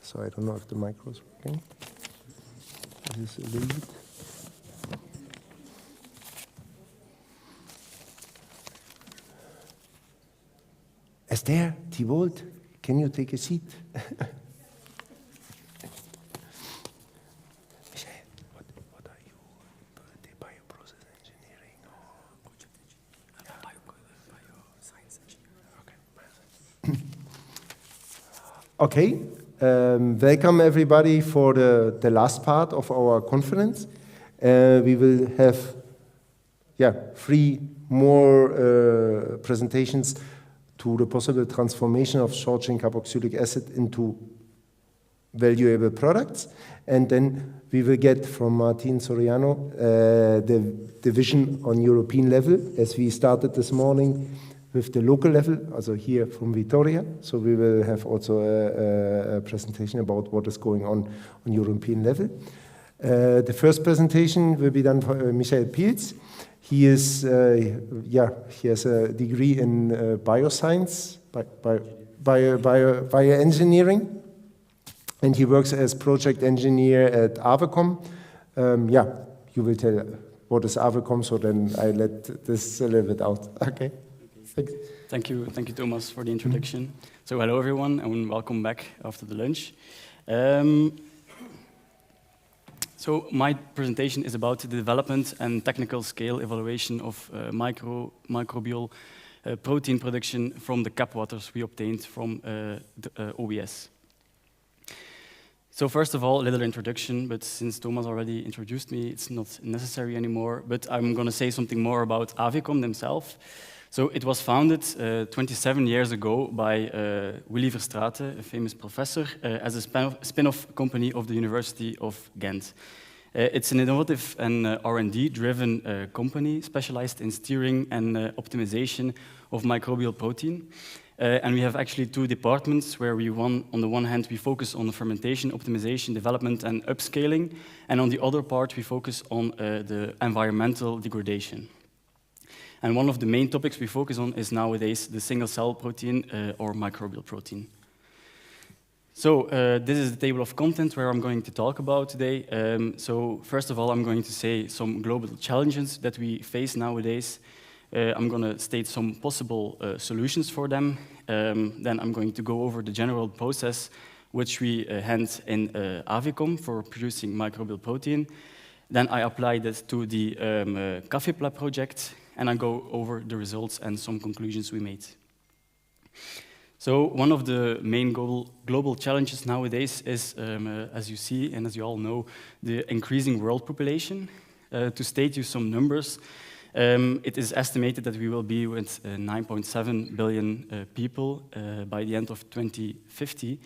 So I don't know if the micro is working. This is a little bit. Esther, Thibault, can you take a seat? What are you? The bioprocess engineering or project engineering? Bioscience engineer. Okay. Welcome everybody for the last part of our conference. We will have 3 more presentations to the possible transformation of short-chain carboxylic acid into valuable products. And then we will get from Martin Soriano the vision on European level, as we started this morning with the local level, also here from Vitoria. So we will have also a presentation about what is going on European level. The first presentation will be done by Michael Piels. He is, he has a degree in bioscience, bioengineering, and he works as project engineer at Avecom. You will tell what is Avecom, so then I let this a little bit out. Okay. Thanks. Thank you, Thomas, for the introduction. So hello, everyone, and welcome back after the lunch. So my presentation is about the development and technical scale evaluation of microbial protein production from the cap waters we obtained from the OBS. So first of all, a little introduction, but since Thomas already introduced me, it's not necessary anymore, but I'm going to say something more about Avecom themselves. So it was founded 27 years ago by Willy Verstraete, a famous professor, as a spin-off company of the University of Ghent. It's an innovative and R&D-driven company specialized in steering and optimization of microbial protein. And we have actually 2 departments where on the one hand, we focus on the fermentation, optimization, development, and upscaling. And on the other part, we focus on the environmental degradation. And one of the main topics we focus on is nowadays the single-cell protein or microbial protein. So this is the table of contents where I'm going to talk about today. So first of all, I'm going to say some global challenges that we face nowadays. I'm going to state some possible solutions for them. Then I'm going to go over the general process which we hand in Avecom for producing microbial protein. Then I apply this to the Cafépla project, and I go over the results and some conclusions we made. So one of the main global challenges nowadays is, as you see and as you all know, the increasing world population. To state you some numbers, it is estimated that we will be with 9.7 billion people by the end of 2050,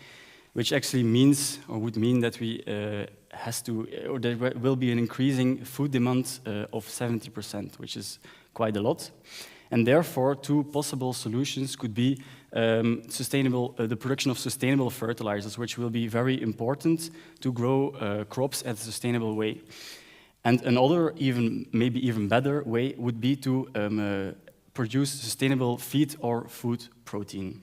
which actually means, or would mean that there will be an increasing food demand of 70%, which is quite a lot. And therefore, 2 possible solutions could be the production of sustainable fertilizers, which will be very important to grow crops in a sustainable way. And another, maybe even better way would be to produce sustainable feed or food protein.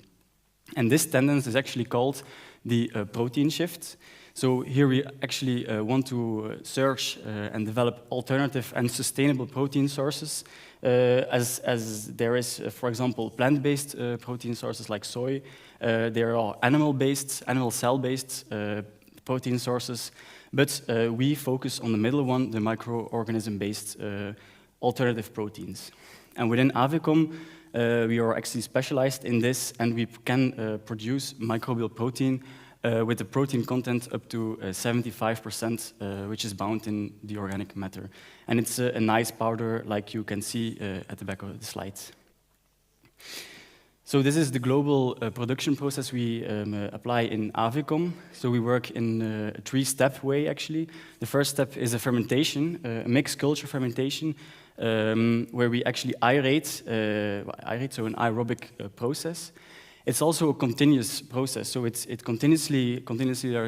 And this tendency is actually called the protein shift. So here we actually want to search and develop alternative and sustainable protein sources, as there is, for example, plant-based protein sources like soy. There are animal cell-based protein sources, but we focus on the middle one, the microorganism-based alternative proteins. And within Avecom, we are actually specialized in this, and we can produce microbial protein with the protein content up to 75%, which is bound in the organic matter. And it's a nice powder, like you can see at the back of the slides. So this is the global production process we apply in Avecom. So we work in a 3-step way, actually. The first step is a fermentation, a mixed culture fermentation, where we actually aerate, so an aerobic process. It's also a continuous process, so it continuously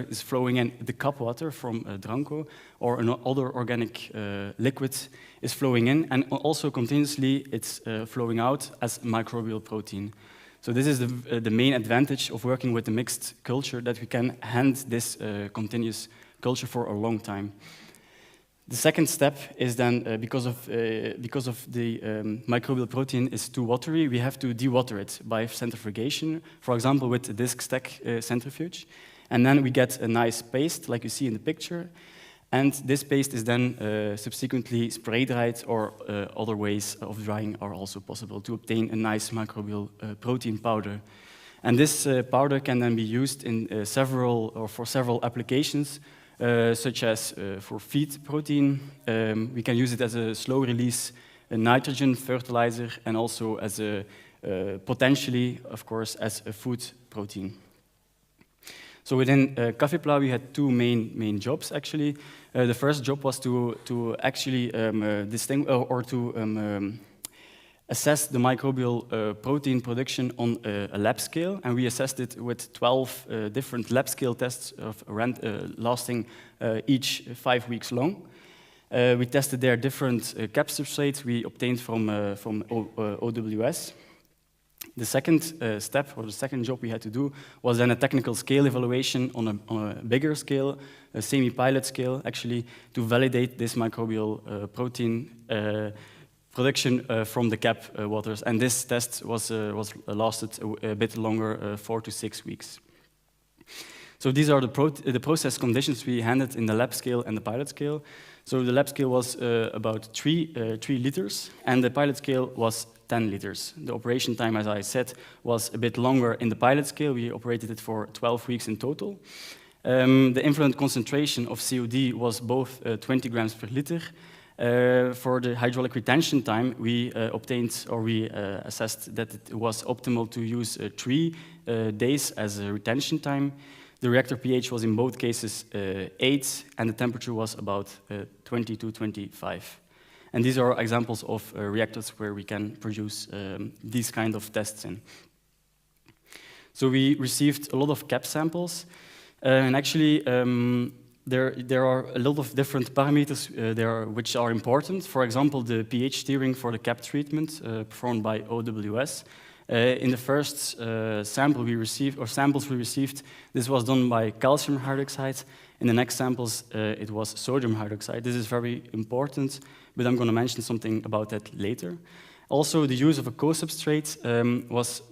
is flowing in. The cap water from Dranko or another organic liquid is flowing in, and also continuously it's flowing out as microbial protein. So this is the main advantage of working with a mixed culture, that we can hand this continuous culture for a long time. The second step is then, because of the microbial protein is too watery, we have to dewater it by centrifugation, for example, with a disc stack centrifuge. And then we get a nice paste, like you see in the picture. And this paste is then subsequently spray dried, or other ways of drying are also possible to obtain a nice microbial protein powder. And this powder can then be used in for several applications, such as for feed protein. We can use it as a slow release nitrogen fertilizer, and also as a potentially, of course, as a food protein. So within Cafépla, we had two main jobs actually. The first job was to actually assess the microbial protein production on a lab scale, and we assessed it with 12 different lab scale tests lasting each 5 weeks long. We tested their different cap substrates we obtained from OWS. The second step, or the second job we had to do, was then a technical scale evaluation on a bigger scale, a semi-pilot scale, actually, to validate this microbial protein production from the cap waters. And this test lasted a bit longer, 4 to 6 weeks. So these are the process conditions we handled in the lab scale and the pilot scale. So the lab scale was about 3 liters, and the pilot scale was 10 liters. The operation time, as I said, was a bit longer in the pilot scale. We operated it for 12 weeks in total. The influent concentration of COD was both 20 grams per liter. For the hydraulic retention time, we assessed that it was optimal to use 3 days as a retention time. The reactor pH was in both cases 8, and the temperature was about 20 to 25. And these are examples of reactors where we can produce these kind of tests in. So we received a lot of cap samples, and actually there are a lot of different parameters which are important. For example, the pH steering for the cap treatment performed by OWS. In the first samples we received, this was done by calcium hydroxide. In the next samples, it was sodium hydroxide. This is very important, but I'm going to mention something about that later. Also, the use of a co-substrate was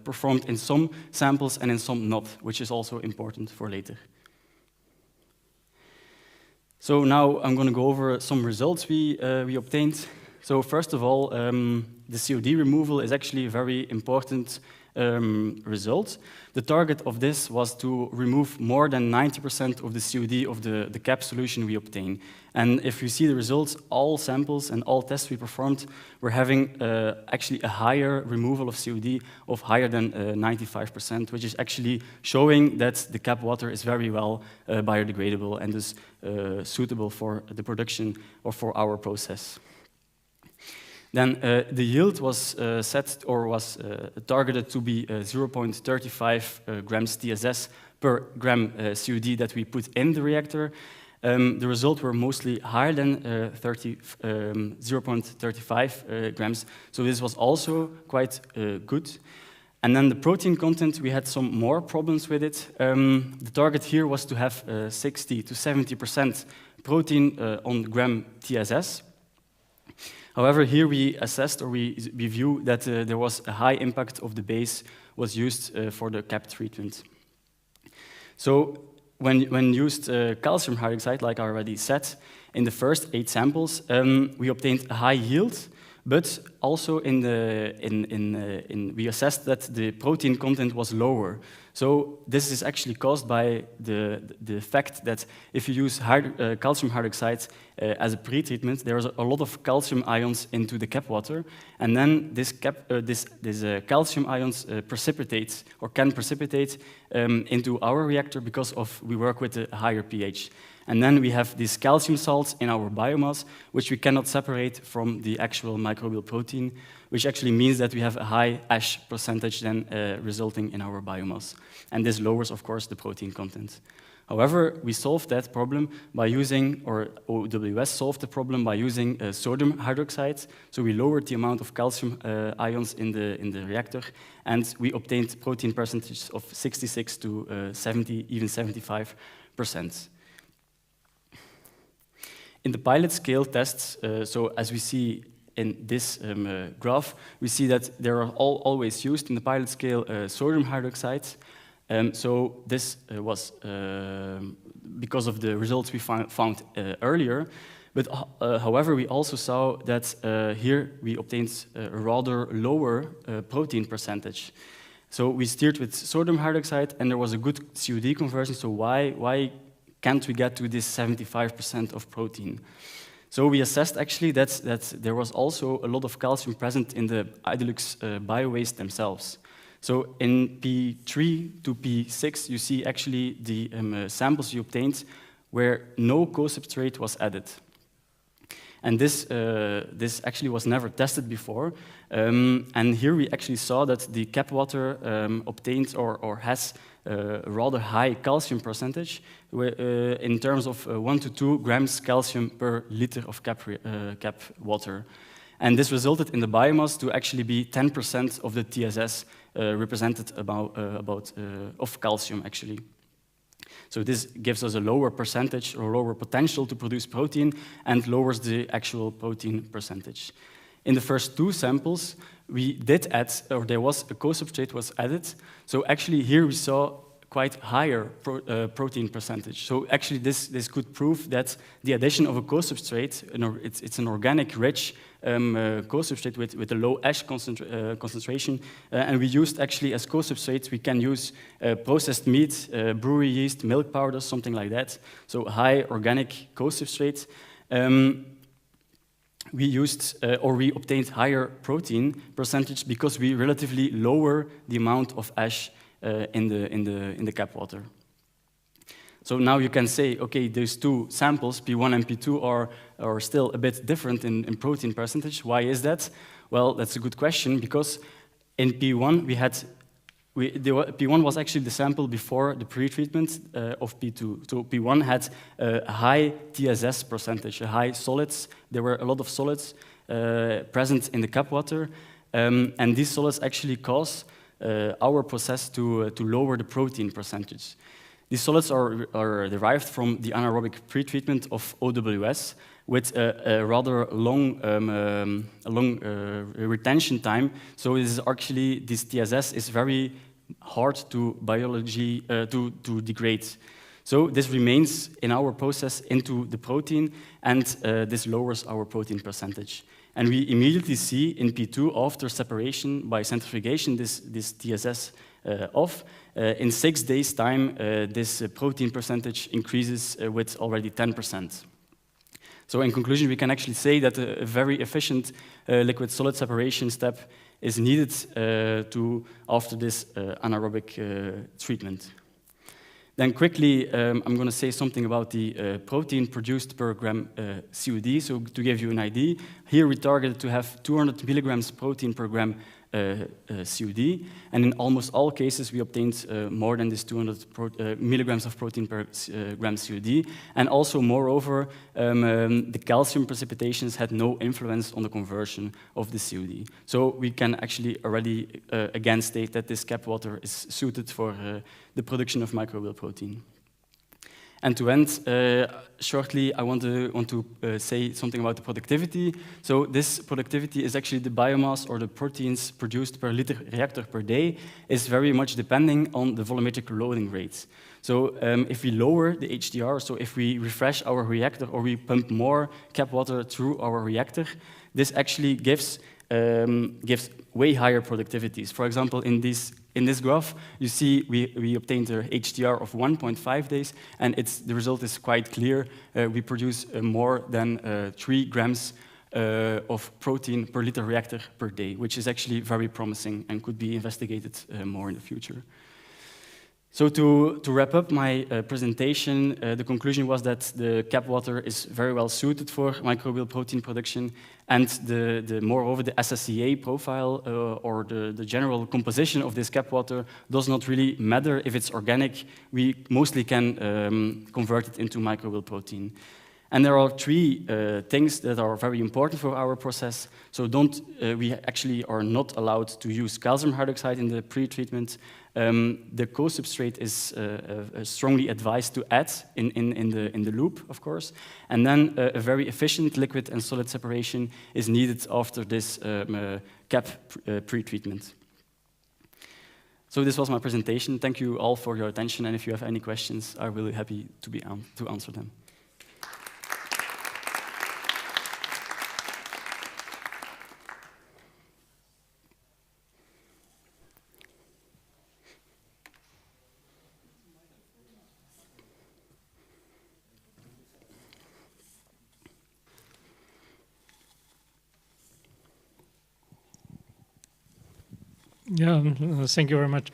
performed in some samples and in some not, which is also important for later. So now I'm going to go over some results we obtained. So first of all, the COD removal is actually a very important result. The target of this was to remove more than 90% of the COD of the cap solution we obtain. And if you see the results, all samples and all tests we performed were having actually a higher removal of COD of higher than 95%, which is actually showing that the cap water is very well biodegradable and is suitable for the production or for our process. Then the yield was set or was targeted to be 0.35 grams TSS per gram COD that we put in the reactor. The results were mostly higher than 0.35 grams, so this was also quite good. And then the protein content, we had some more problems with it. The target here was to have 60 to 70% protein on gram TSS. However, here we assessed, or we view that there was a high impact of the base was used for the cap treatment. So when used calcium hydroxide, like I already said, in the first 8 samples, we obtained a high yield, but also we assessed that the protein content was lower. So this is actually caused by the fact that if you use calcium hydroxide as a pre-treatment, there is a lot of calcium ions into the cap water, and then this calcium ions precipitate or can precipitate into our reactor because we work with a higher pH. And then we have these calcium salts in our biomass, which we cannot separate from the actual microbial protein, which actually means that we have a high ash percentage then resulting in our biomass. And this lowers, of course, the protein content. However, we solved that problem by using, or OWS solved the problem by using sodium hydroxide. So we lowered the amount of calcium ions in the reactor, and we obtained protein percentage of 66 to 70, even 75%. In the pilot scale tests, so as we see in this graph, we see that there are always used in the pilot scale sodium hydroxide. So this was because of the results we found earlier. But however, we also saw that here we obtained a rather lower protein percentage. So we steered with sodium hydroxide, and there was a good COD conversion. So why can't we get to this 75% of protein? So we assessed actually that there was also a lot of calcium present in the Idylux biowaste themselves. So in P3 to P6, you see actually the samples you obtained where no co-substrate was added. And this actually was never tested before. And here we actually saw that the cap water obtained or has a rather high calcium percentage in terms of 1 to 2 grams calcium per liter of cap water. And this resulted in the biomass to actually be 10% of the TSS represented of calcium, actually. So this gives us a lower percentage or lower potential to produce protein and lowers the actual protein percentage. In the first 2 samples, we did add, or there was a co-substrate was added. So actually here we saw quite higher protein percentage. So actually this could prove that the addition of a co-substrate, it's an organic rich co-substrate with a low ash concentration, and we used actually as co-substrates, we can use processed meat, brewery yeast, milk powder, something like that. So high organic co-substrate. We used or we obtained higher protein percentage because we relatively lower the amount of ash in the cap water. So now you can say, okay, those 2 samples, P1 and P2, are still a bit different in protein percentage. Why is that? Well, that's a good question, because in P1 P1 was actually the sample before the pre-treatment of P2. So P1 had a high TSS percentage, a high solids. There were a lot of solids present in the cap water, and these solids actually cause our process to lower the protein percentage. These solids are derived from the anaerobic pretreatment of OWS with a rather long retention time. So this TSS is very hard to degrade. So this remains in our process into the protein, and this lowers our protein percentage. And we immediately see in P2, after separation by centrifugation, this TSS off. In 6 days' time, this protein percentage increases with already 10%. So in conclusion, we can actually say that a very efficient liquid-solid separation step is needed after this anaerobic treatment. Then quickly, I'm going to say something about the protein produced per gram COD. So to give you an idea, here we targeted to have 200 milligrams protein per gram COD, and in almost all cases we obtained more than this 200 milligrams of protein per gram COD, and also moreover the calcium precipitations had no influence on the conversion of the COD. So we can actually already again state that this cap water is suited for the production of microbial protein. And to end shortly, I want to say something about the productivity. So this productivity is actually the biomass or the proteins produced per liter reactor per day is very much depending on the volumetric loading rates. So if we lower the HDR, so if we refresh our reactor or we pump more cap water through our reactor, this actually gives way higher productivities. For example, in this graph, you see we obtained an HDR of 1.5 days, and the result is quite clear. We produce more than 3 grams of protein per liter reactor per day, which is actually very promising and could be investigated more in the future. So to wrap up my presentation, the conclusion was that the cap water is very well suited for microbial protein production, and moreover the SSCA profile or the general composition of this cap water does not really matter if it's organic. We mostly can convert it into microbial protein. And there are three things that are very important for our process. So we actually are not allowed to use calcium hydroxide in the pre-treatment. The co-substrate is strongly advised to add in the loop, of course. And then a very efficient liquid and solid separation is needed after this cap pre-treatment. So this was my presentation. Thank you all for your attention. And if you have any questions, I'm really happy to answer them. Yeah, thank you very much.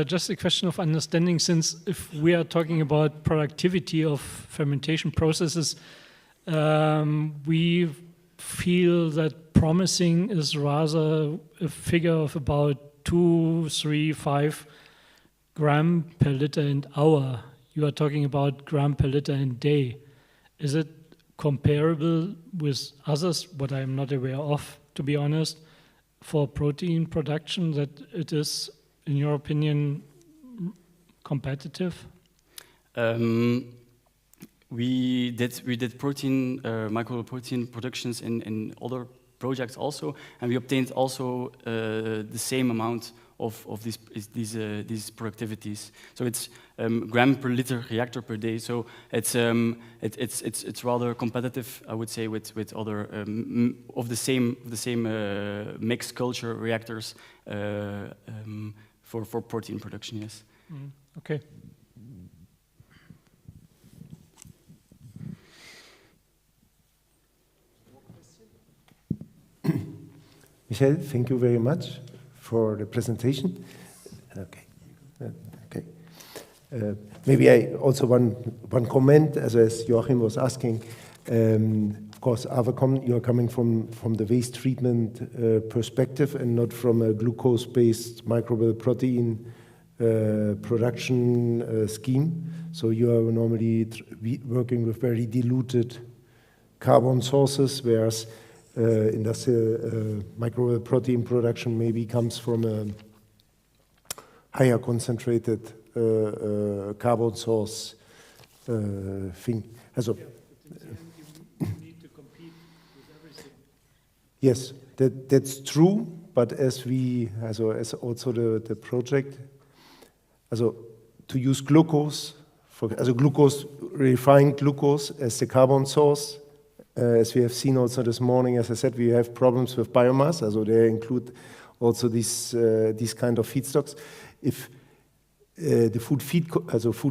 Just a question of understanding, since if we are talking about productivity of fermentation processes, we feel that promising is rather a figure of about 2, 3, 5 gram per liter and hour. You are talking about gram per liter and day. Is it comparable with others, what I am not aware of, to be honest, for protein production, that it is, in your opinion, competitive? We did protein, microprotein productions in other projects also, and we obtained also the same amount of these productivities. So it's gram per liter reactor per day. So it's rather competitive, I would say, with other of the same mixed culture reactors for protein production. Yes. Okay. Michel, thank you very much for the presentation. Okay. Okay. Maybe I also one comment, as Joachim was asking. Of course, Avacom, you're coming from the waste treatment perspective and not from a glucose-based microbial protein production scheme. So you are normally working with very diluted carbon sources, whereas industrial microbial protein production maybe comes from a higher concentrated carbon source thing. Also, you need to compete with everything. yes, that's true. But as also the project, to use glucose refined glucose as the carbon source. As we have seen also this morning, as I said, we have problems with biomass. Also, they include also these kind of feedstocks. If the food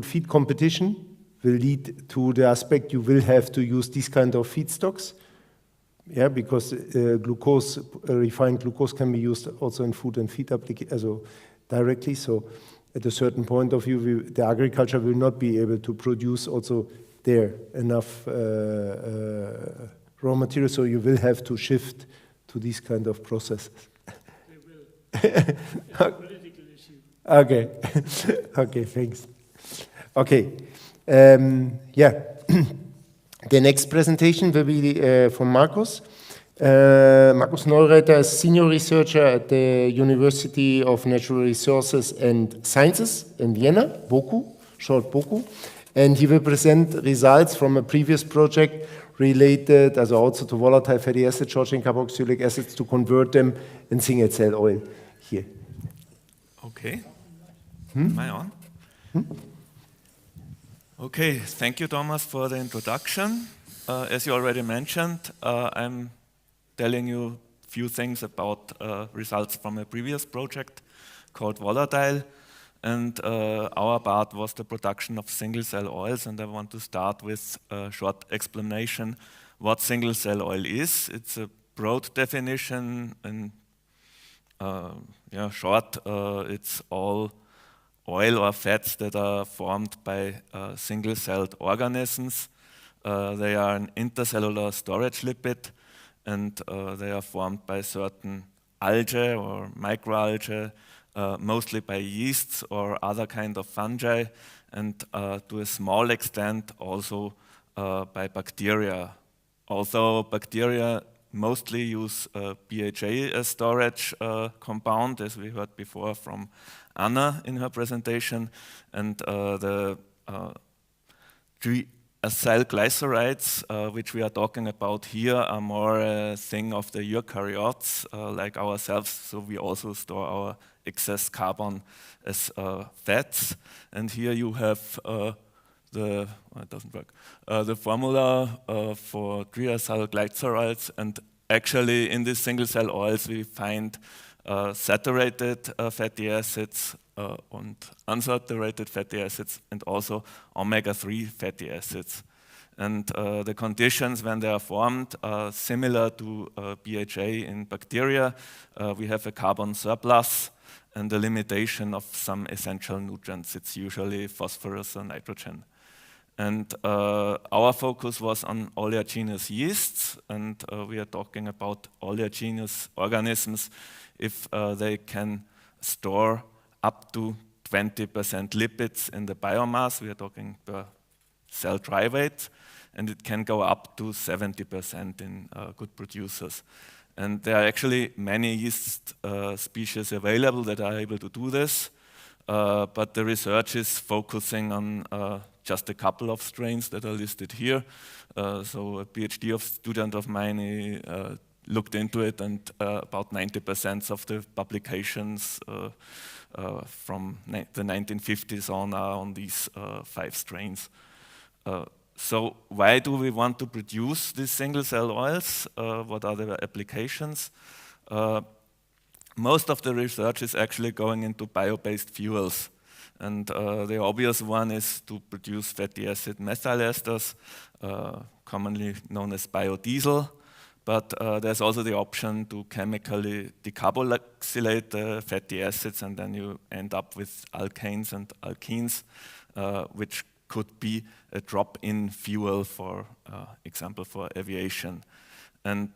feed competition will lead to the aspect you will have to use these kind of feedstocks, yeah, because refined glucose can be used also in food and feed application, directly. So, at a certain point of view, the agriculture will not be able to produce also there enough raw material, so you will have to shift to these kind of processes. They will. It's a political issue. Okay. Okay, thanks. Okay. Yeah. The next presentation will be from Markus. Markus Neureiter is senior researcher at the University of Natural Resources and Sciences in Vienna, BOKU, short BOKU. And he will present results from a previous project related also to volatile fatty acids, short chain carboxylic acids, to convert them in single cell oil here. Okay. Am I on? Okay, thank you, Thomas, for the introduction. As you already mentioned, I'm telling you a few things about results from a previous project called Volatile. And our part was the production of single-cell oils, and I want to start with a short explanation what single-cell oil is. It's a broad definition, and short, it's all oil or fats that are formed by single-celled organisms. They are an intercellular storage lipid, and they are formed by certain algae or microalgae, mostly by yeasts or other kind of fungi, and to a small extent also by bacteria. Although bacteria mostly use BHA as storage compound, as we heard before from Anna in her presentation, and the acyl glycerides, which we are talking about here, are more a thing of the eukaryotes, like ourselves, so we also store our excess carbon as fats. And here you have it doesn't work. The formula for triacyl glycerides, and actually in these single-cell oils we find saturated fatty acids and unsaturated fatty acids, and also omega-3 fatty acids. And the conditions when they are formed are similar to BHA in bacteria. We have a carbon surplus and a limitation of some essential nutrients. It's usually phosphorus or nitrogen. And our focus was on oleaginous yeasts, and we are talking about oleaginous organisms if they can store up to 20% lipids in the biomass. We are talking per cell dry weight, and it can go up to 70% in good producers. And there are actually many yeast species available that are able to do this, but the research is focusing on just a couple of strains that are listed here. So a PhD student of mine looked into it, and about 90% of the publications from the 1950s on are on these 5 strains. So why do we want to produce these single-cell oils? What are the applications? Most of the research is actually going into bio-based fuels. And the obvious one is to produce fatty acid methyl esters, commonly known as biodiesel. But there's also the option to chemically decarboxylate the fatty acids, and then you end up with alkanes and alkenes, which could be a drop-in fuel, for example, for aviation. And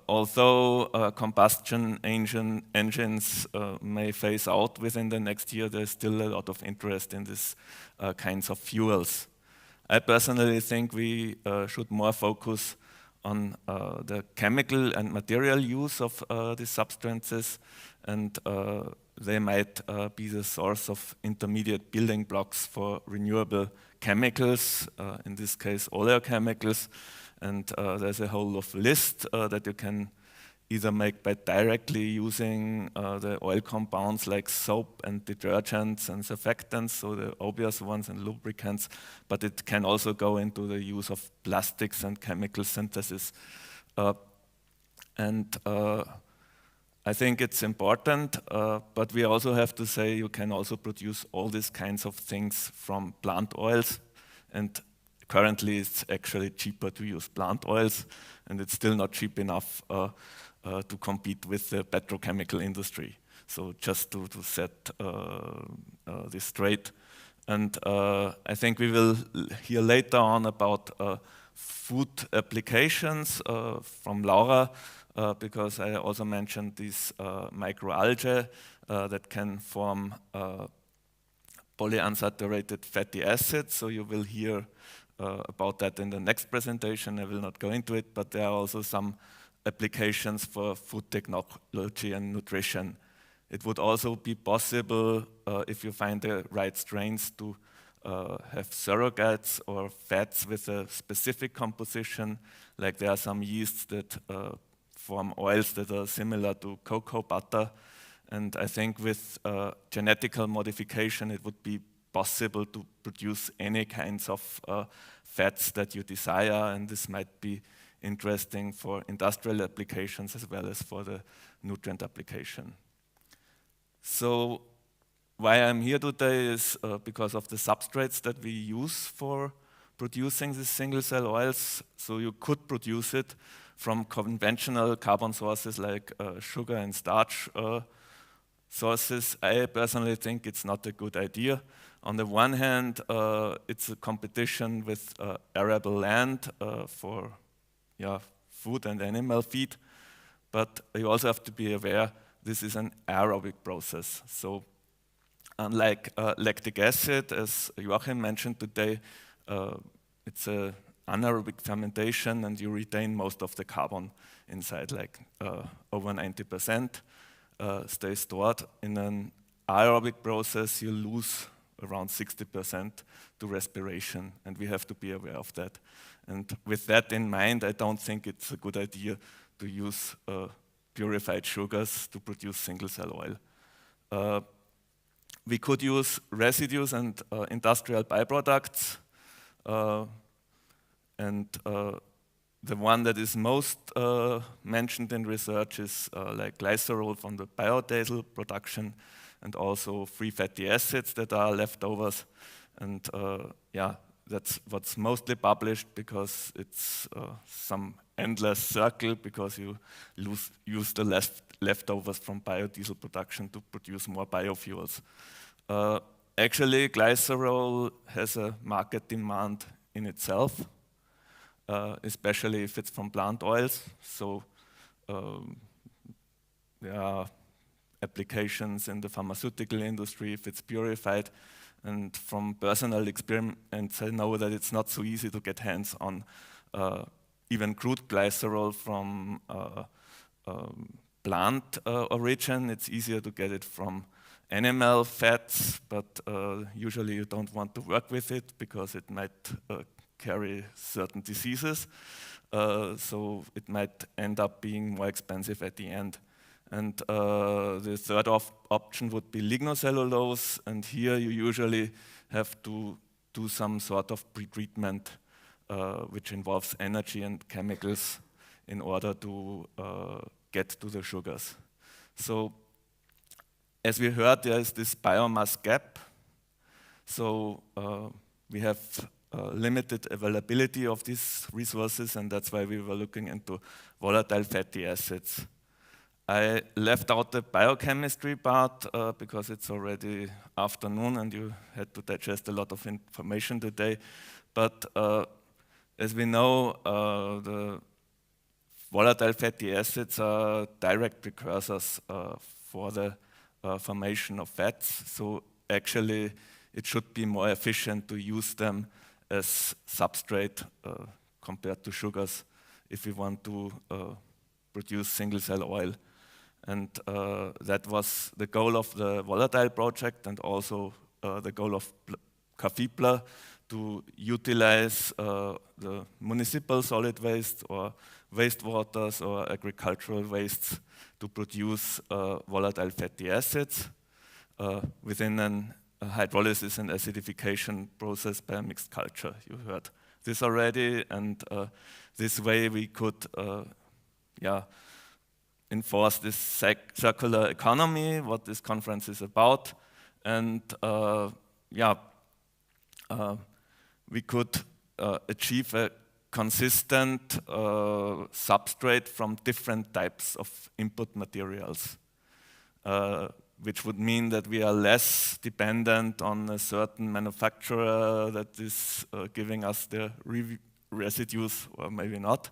although combustion engines may phase out within the next year, there's still a lot of interest in these kinds of fuels. I personally think we should more focus on the chemical and material use of these substances, and they might be the source of intermediate building blocks for renewable chemicals, in this case oleochemicals. And there's a whole of list that you can either make by directly using the oil compounds like soap and detergents and surfactants, so the obvious ones, and lubricants, but it can also go into the use of plastics and chemical synthesis. And I think it's important, but we also have to say you can also produce all these kinds of things from plant oils, and currently it's actually cheaper to use plant oils, and it's still not cheap enough to compete with the petrochemical industry. So just to set this straight. And I think we will hear later on about food applications from Laura, because I also mentioned these microalgae that can form polyunsaturated fatty acids. So you will hear about that in the next presentation. I will not go into it, but there are also some applications for food technology and nutrition. It would also be possible, if you find the right strains, to have surrogates or fats with a specific composition. Like there are some yeasts that form oils that are similar to cocoa butter. And I think with genetical modification, it would be possible to produce any kinds of fats that you desire, and this might be interesting for industrial applications as well as for the nutrient application. So why I'm here today is because of the substrates that we use for producing these single-cell oils. So you could produce it from conventional carbon sources like sugar and starch, sources, I personally think it's not a good idea. On the one hand, it's a competition with arable land for food and animal feed, but you also have to be aware this is an aerobic process. So unlike lactic acid, as Joachim mentioned today, it's an anaerobic fermentation and you retain most of the carbon inside, like over 90% stays stored. In an aerobic process, you lose around 60% to respiration, and we have to be aware of that. And with that in mind, I don't think it's a good idea to use purified sugars to produce single-cell oil. We could use residues and industrial byproducts, and the one that is most mentioned in research is like glycerol from the biodiesel production, and also free fatty acids that are leftovers. And that's what's mostly published, because it's some endless circle, because you use the leftovers from biodiesel production to produce more biofuels. Actually, glycerol has a market demand in itself, especially if it's from plant oils. So there are applications in the pharmaceutical industry if it's purified. And from personal experience, I know that it's not so easy to get hands on even crude glycerol from plant origin. It's easier to get it from animal fats, but usually you don't want to work with it because it might carry certain diseases. So it might end up being more expensive at the end. And the third option would be lignocellulose, and here you usually have to do some sort of pretreatment, which involves energy and chemicals in order to get to the sugars. So as we heard, there is this biomass gap. So we have limited availability of these resources, and that's why we were looking into volatile fatty acids. I left out the biochemistry part because it's already afternoon and you had to digest a lot of information today. But as we know, the volatile fatty acids are direct precursors for the formation of fats. So actually, it should be more efficient to use them as substrate compared to sugars if we want to produce single-cell oil. And that was the goal of the volatile project, and also the goal of CAFIPLA, to utilize the municipal solid waste or wastewaters or agricultural wastes to produce volatile fatty acids within a hydrolysis and acidification process by a mixed culture. You heard this already, and this way we could enforce this circular economy, what this conference is about. And we could achieve a consistent substrate from different types of input materials, which would mean that we are less dependent on a certain manufacturer that is giving us the residues, or maybe not.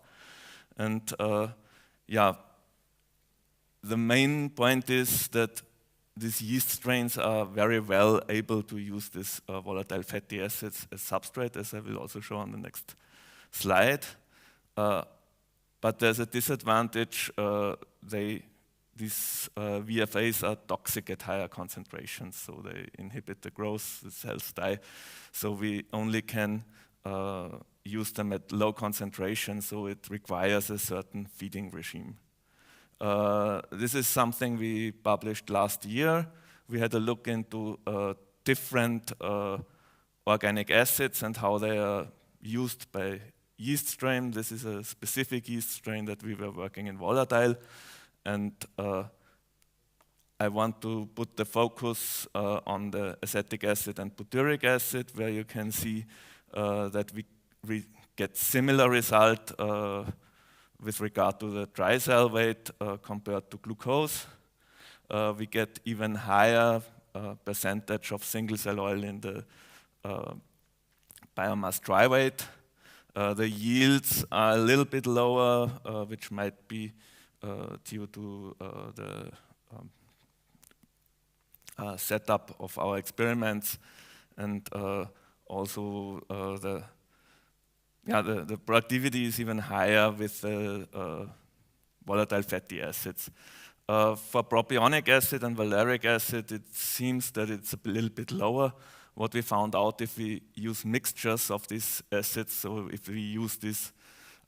And the main point is that these yeast strains are very well able to use this volatile fatty acids as substrate, as I will also show on the next slide. But there's a disadvantage. These VFAs are toxic at higher concentrations, so they inhibit the growth, the cells die. So we only can use them at low concentration, so it requires a certain feeding regime. This is something we published last year. We had a look into different organic acids and how they are used by yeast strain. This is a specific yeast strain that we were working in volatile. And I want to put the focus on the acetic acid and butyric acid, where you can see that we get similar result with regard to the dry cell weight compared to glucose. we get even higher percentage of single cell oil in the biomass dry weight. The yields are a little bit lower, which might be due to the setup of our experiments, and also the productivity is even higher with volatile fatty acids. For propionic acid and valeric acid, it seems that it's a little bit lower. What we found out, if we use mixtures of these acids, so if we use this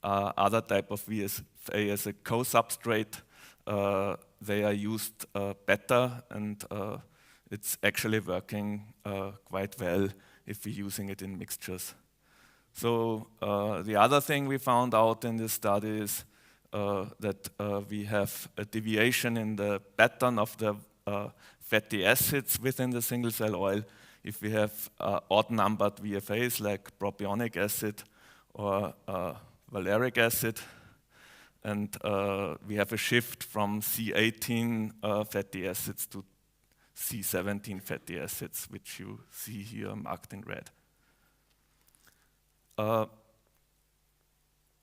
other type of VSA as a co-substrate, they are used better, and it's actually working quite well if we're using it in mixtures. So the other thing we found out in this study is that we have a deviation in the pattern of the fatty acids within the single cell oil. If we have odd-numbered VFAs like propionic acid or valeric acid, and we have a shift from C18 fatty acids to C17 fatty acids, which you see here marked in red.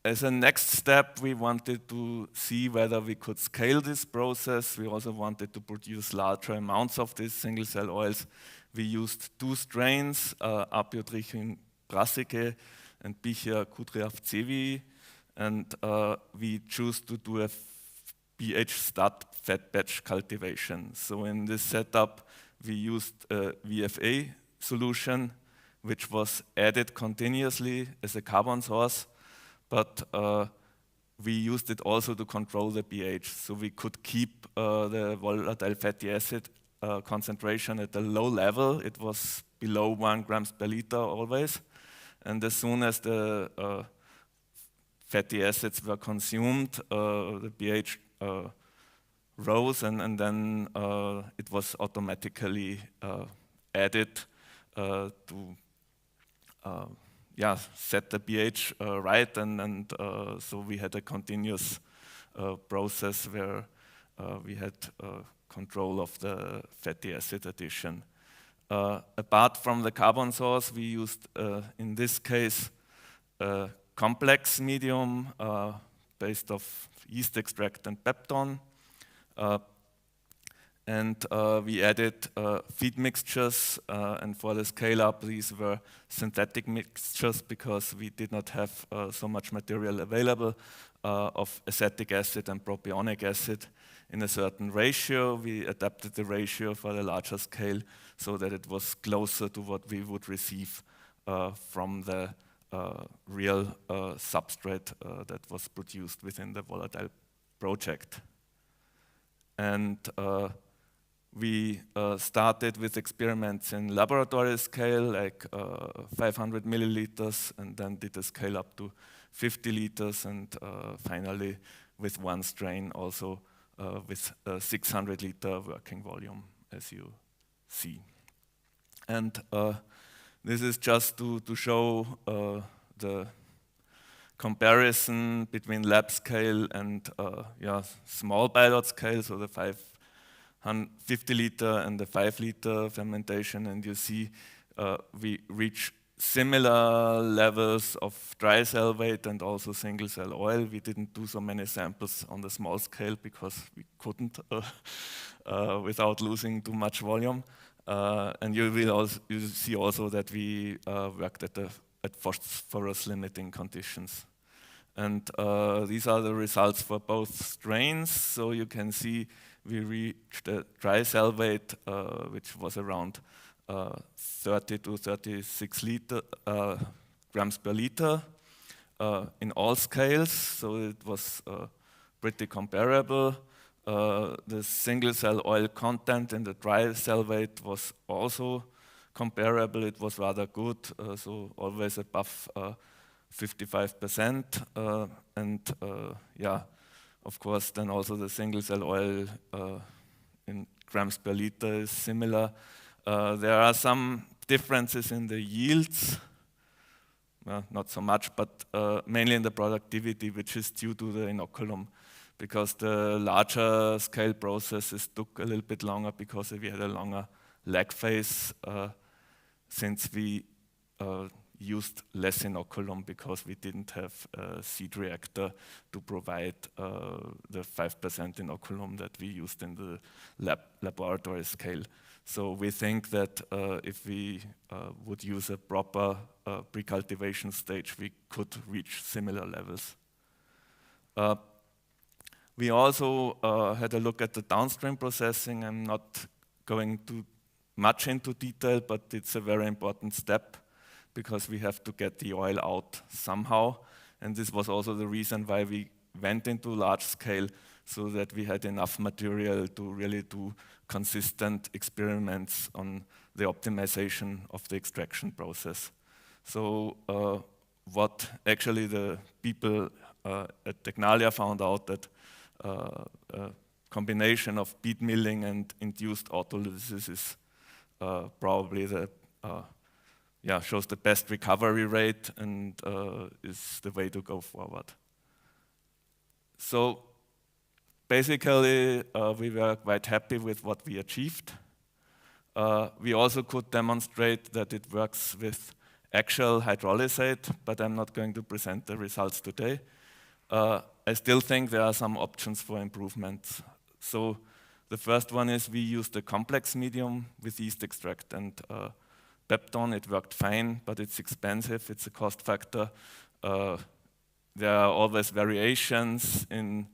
As a next step, we wanted to see whether we could scale this process. We also wanted to produce larger amounts of these single cell oils. We used 2 strains, Apiotrichum brassicae and Bichia kudriavcevi, and we choose to do a pH stud fat batch cultivation. So in this setup, we used a VFA solution, which was added continuously as a carbon source, but we used it also to control the pH. So we could keep the volatile fatty acid concentration at a low level. It was below 1 grams per liter always. And as soon as the fatty acids were consumed, the pH rose, and then it was automatically added to set the pH right, and so we had a continuous process where we had control of the fatty acid addition. Apart from the carbon source, we used, in this case, a complex medium based of yeast extract and peptone. And we added feed mixtures, and for the scale-up, these were synthetic mixtures because we did not have so much material available of acetic acid and propionic acid in a certain ratio. We adapted the ratio for the larger scale so that it was closer to what we would receive from the real substrate that was produced within the volatile project. And we started with experiments in laboratory scale, like 500 milliliters, and then did a scale up to 50 liters, and finally with 1 strain also with a 600 liter working volume, as you see. And this is just to show the comparison between lab scale and small pilot scale, so the 50 liter and the 5 liter fermentation, and you see we reach similar levels of dry cell weight and also single cell oil. We didn't do so many samples on the small scale because we couldn't without losing too much volume. And you see also that we worked at phosphorus limiting conditions. And these are the results for both strains. So you can see we reached a dry cell weight, which was around 30 to 36 grams per liter in all scales. So it was pretty comparable. The single cell oil content in the dry cell weight was also comparable. It was rather good, so always above 55%. And of course, then also the single cell oil in grams per liter is similar. There are some differences in the yields, not so much, but mainly in the productivity, which is due to the inoculum because the larger scale processes took a little bit longer because we had a longer lag phase since we used less inoculum because we didn't have a seed reactor to provide the 5% inoculum that we used in the laboratory scale. So we think that if we would use a proper pre-cultivation stage, we could reach similar levels. We also had a look at the downstream processing. I'm not going too much into detail, but it's a very important step because we have to get the oil out somehow. And this was also the reason why we went into large scale, so that we had enough material to really do consistent experiments on the optimization of the extraction process. So what actually the people at Tecnalia found out that a combination of bead milling and induced autolysis is probably the shows the best recovery rate and is the way to go forward. So basically, we were quite happy with what we achieved. We also could demonstrate that it works with actual hydrolysate, but I'm not going to present the results today. I still think there are some options for improvement. So the first one is we used a complex medium with yeast extract and peptone. It worked fine, but it's expensive. It's a cost factor. There are always variations in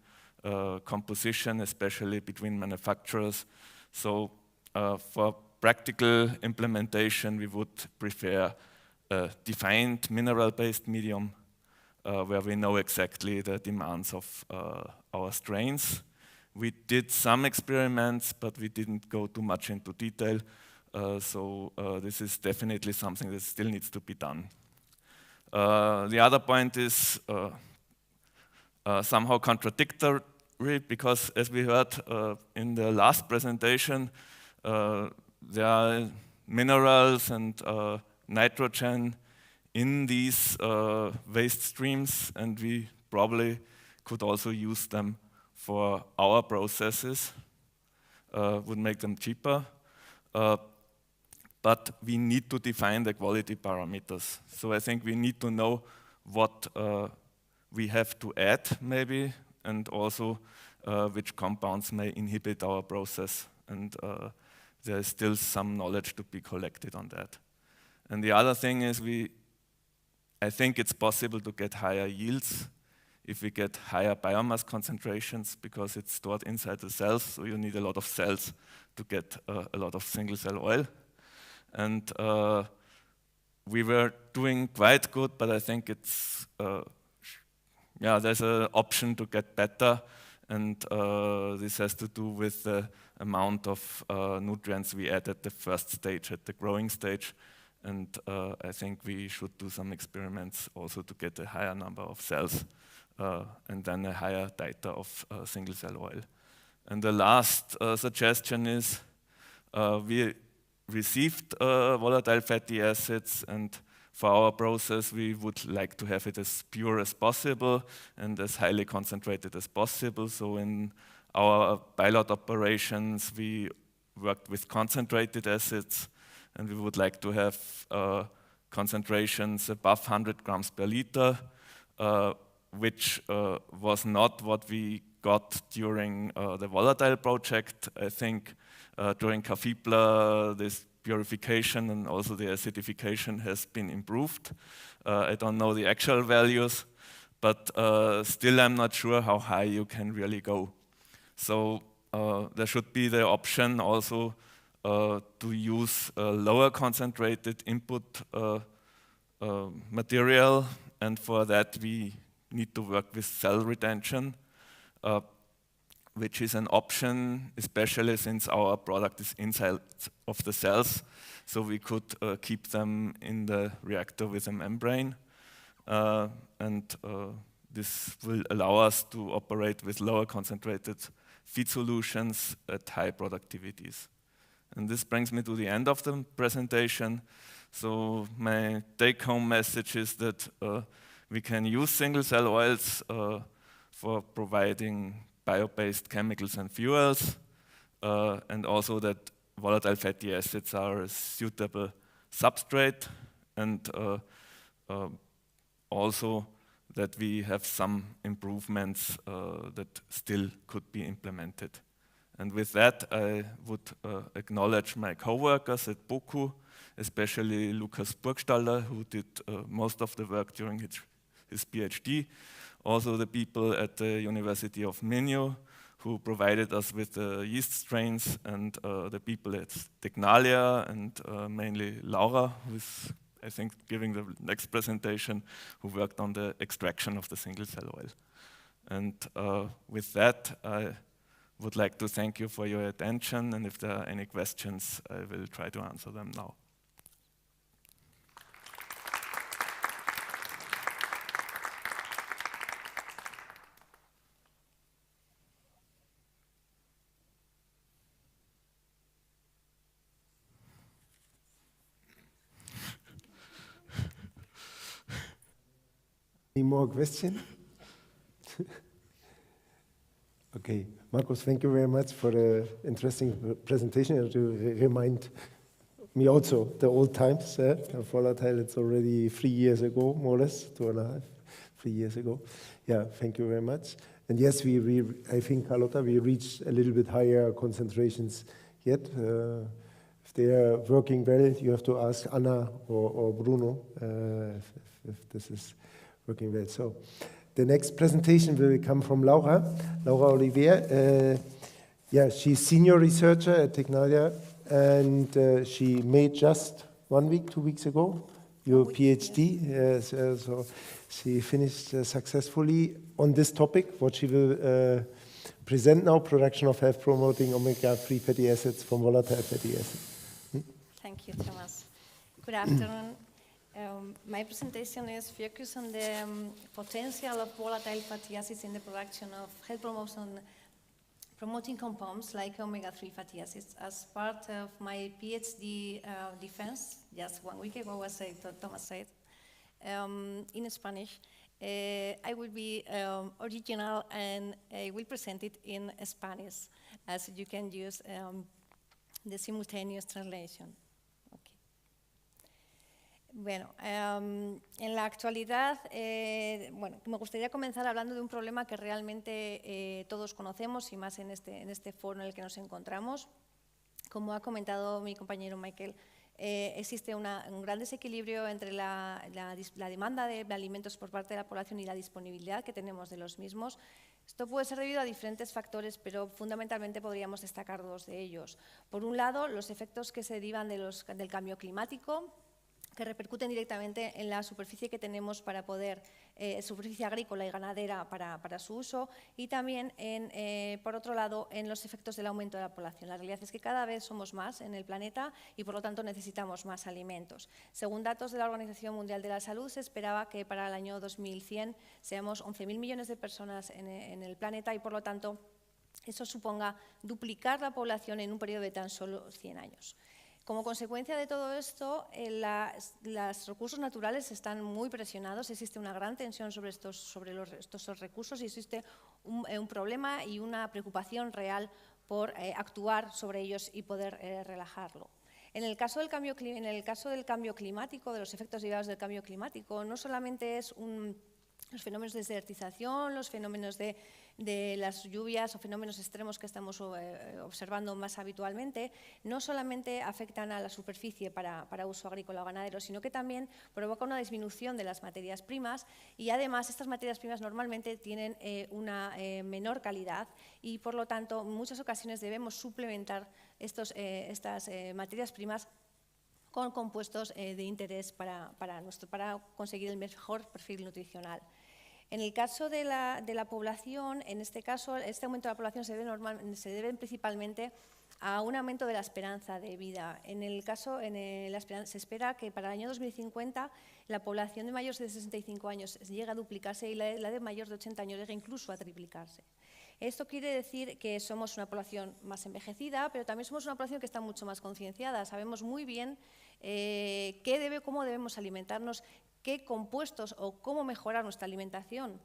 composition, especially between manufacturers. So for practical implementation, we would prefer a defined mineral-based medium where we know exactly the demands of our strains. We did some experiments, but we didn't go too much into detail. So this is definitely something that still needs to be done. The other point is somehow contradictory, because as we heard in the last presentation, there are minerals and nitrogen in these waste streams, and we probably could also use them for our processes, would make them cheaper. But we need to define the quality parameters. So I think we need to know what we have to add, maybe, and also which compounds may inhibit our process. And there is still some knowledge to be collected on that. And the other thing is I think it's possible to get higher yields if we get higher biomass concentrations, because it's stored inside the cells, so you need a lot of cells to get a lot of single-cell oil. And we were doing quite good, but I think it's, there's an option to get better, and this has to do with the amount of nutrients we add at the first stage, at the growing stage. And I think we should do some experiments also to get a higher number of cells and then a higher titer of single-cell oil. And the last suggestion is we received volatile fatty acids, and for our process we would like to have it as pure as possible and as highly concentrated as possible. So in our pilot operations we worked with concentrated acids, and we would like to have concentrations above 100 grams per liter, which was not what we got during the volatile project. I think during Cafibla, this purification and also the acidification has been improved. I don't know the actual values, but still I'm not sure how high you can really go. So there should be the option also to use lower concentrated input material, and for that we need to work with cell retention, which is an option, especially since our product is inside of the cells, so we could keep them in the reactor with a membrane, and this will allow us to operate with lower concentrated feed solutions at high productivities. And this brings me to the end of the presentation. So my take-home message is that we can use single-cell oils for providing bio-based chemicals and fuels, and also that volatile fatty acids are a suitable substrate, and also that we have some improvements that still could be implemented. And with that, I would acknowledge my co-workers at BOKU, especially Lukas Burgstaller, who did most of the work during his PhD. Also the people at the University of Minho, who provided us with the yeast strains, and the people at Tecnalia, and mainly Laura, who is, I think, giving the next presentation, who worked on the extraction of the single-cell oil. And with that, I would like to thank you for your attention, and if there are any questions, I will try to answer them now. Any more questions? Okay, Markus, thank you very much for the interesting presentation, and to remind me also the old times. Volatile, it's already 3 years ago, more or less, 2.5, 3 years ago. Yeah, thank you very much. And yes, I think, Carlotta, we reached a little bit higher concentrations yet. If they are working well, you have to ask Anna or Bruno if this is working well. So the next presentation will come from Laura Olivier. Yeah, she's senior researcher at Tecnalia, and she made just 1 week, 2 weeks ago, your PhD. So she finished successfully on this topic, what she will present now, production of health-promoting omega-3 fatty acids from volatile fatty acids. Thank you, Thomas. Good afternoon. My presentation is focused on the potential of volatile fatty acids in the production of health-promoting compounds like omega-3 fatty acids. As part of my PhD defense, just 1 week ago, as Thomas said, in Spanish, I will be original, and I will present it in Spanish, as you can use the simultaneous translation. Bueno, en la actualidad, me gustaría comenzar hablando de un problema que realmente todos conocemos, y más en este foro en el que nos encontramos. Como ha comentado mi compañero Michael, existe un gran desequilibrio entre la demanda de alimentos por parte de la población y la disponibilidad que tenemos de los mismos. Esto puede ser debido a diferentes factores, pero fundamentalmente podríamos destacar 2 de ellos. Por un lado, los efectos que se derivan del cambio climático, que repercuten directamente en la superficie que tenemos para poder, superficie agrícola y ganadera para su uso, y también, por otro lado, en los efectos del aumento de la población. La realidad es que cada vez somos más en el planeta y, por lo tanto, necesitamos más alimentos. Según datos de la Organización Mundial de la Salud, se esperaba que para el año 2100 seamos 11.000 millones de personas en el planeta, y, por lo tanto, eso suponga duplicar la población en un periodo de tan solo 100 años. Como consecuencia de todo esto, los recursos naturales están muy presionados, existe una gran tensión sobre estos recursos, y existe un problema y una preocupación real por actuar sobre ellos y poder relajarlo. En el caso del cambio climático, de los efectos derivados del cambio climático, no solamente es los fenómenos de desertización, los fenómenos de las lluvias o fenómenos extremos que estamos observando más habitualmente, no solamente afectan a la superficie para uso agrícola o ganadero, sino que también provoca una disminución de las materias primas, y además estas materias primas normalmente tienen una menor calidad, y por lo tanto en muchas ocasiones debemos suplementar estas materias primas con compuestos de interés para conseguir el mejor perfil nutricional. En el caso de la población, en este caso, este aumento de la población se debe principalmente a un aumento de la esperanza de vida. Se espera que para el año 2050 la población de mayores de 65 años llegue a duplicarse, y la de mayores de 80 años llegue incluso a triplicarse. Esto quiere decir que somos una población más envejecida, pero también somos una población que está mucho más concienciada. Sabemos muy bien cómo debemos alimentarnos, qué compuestos o cómo mejorar nuestra alimentación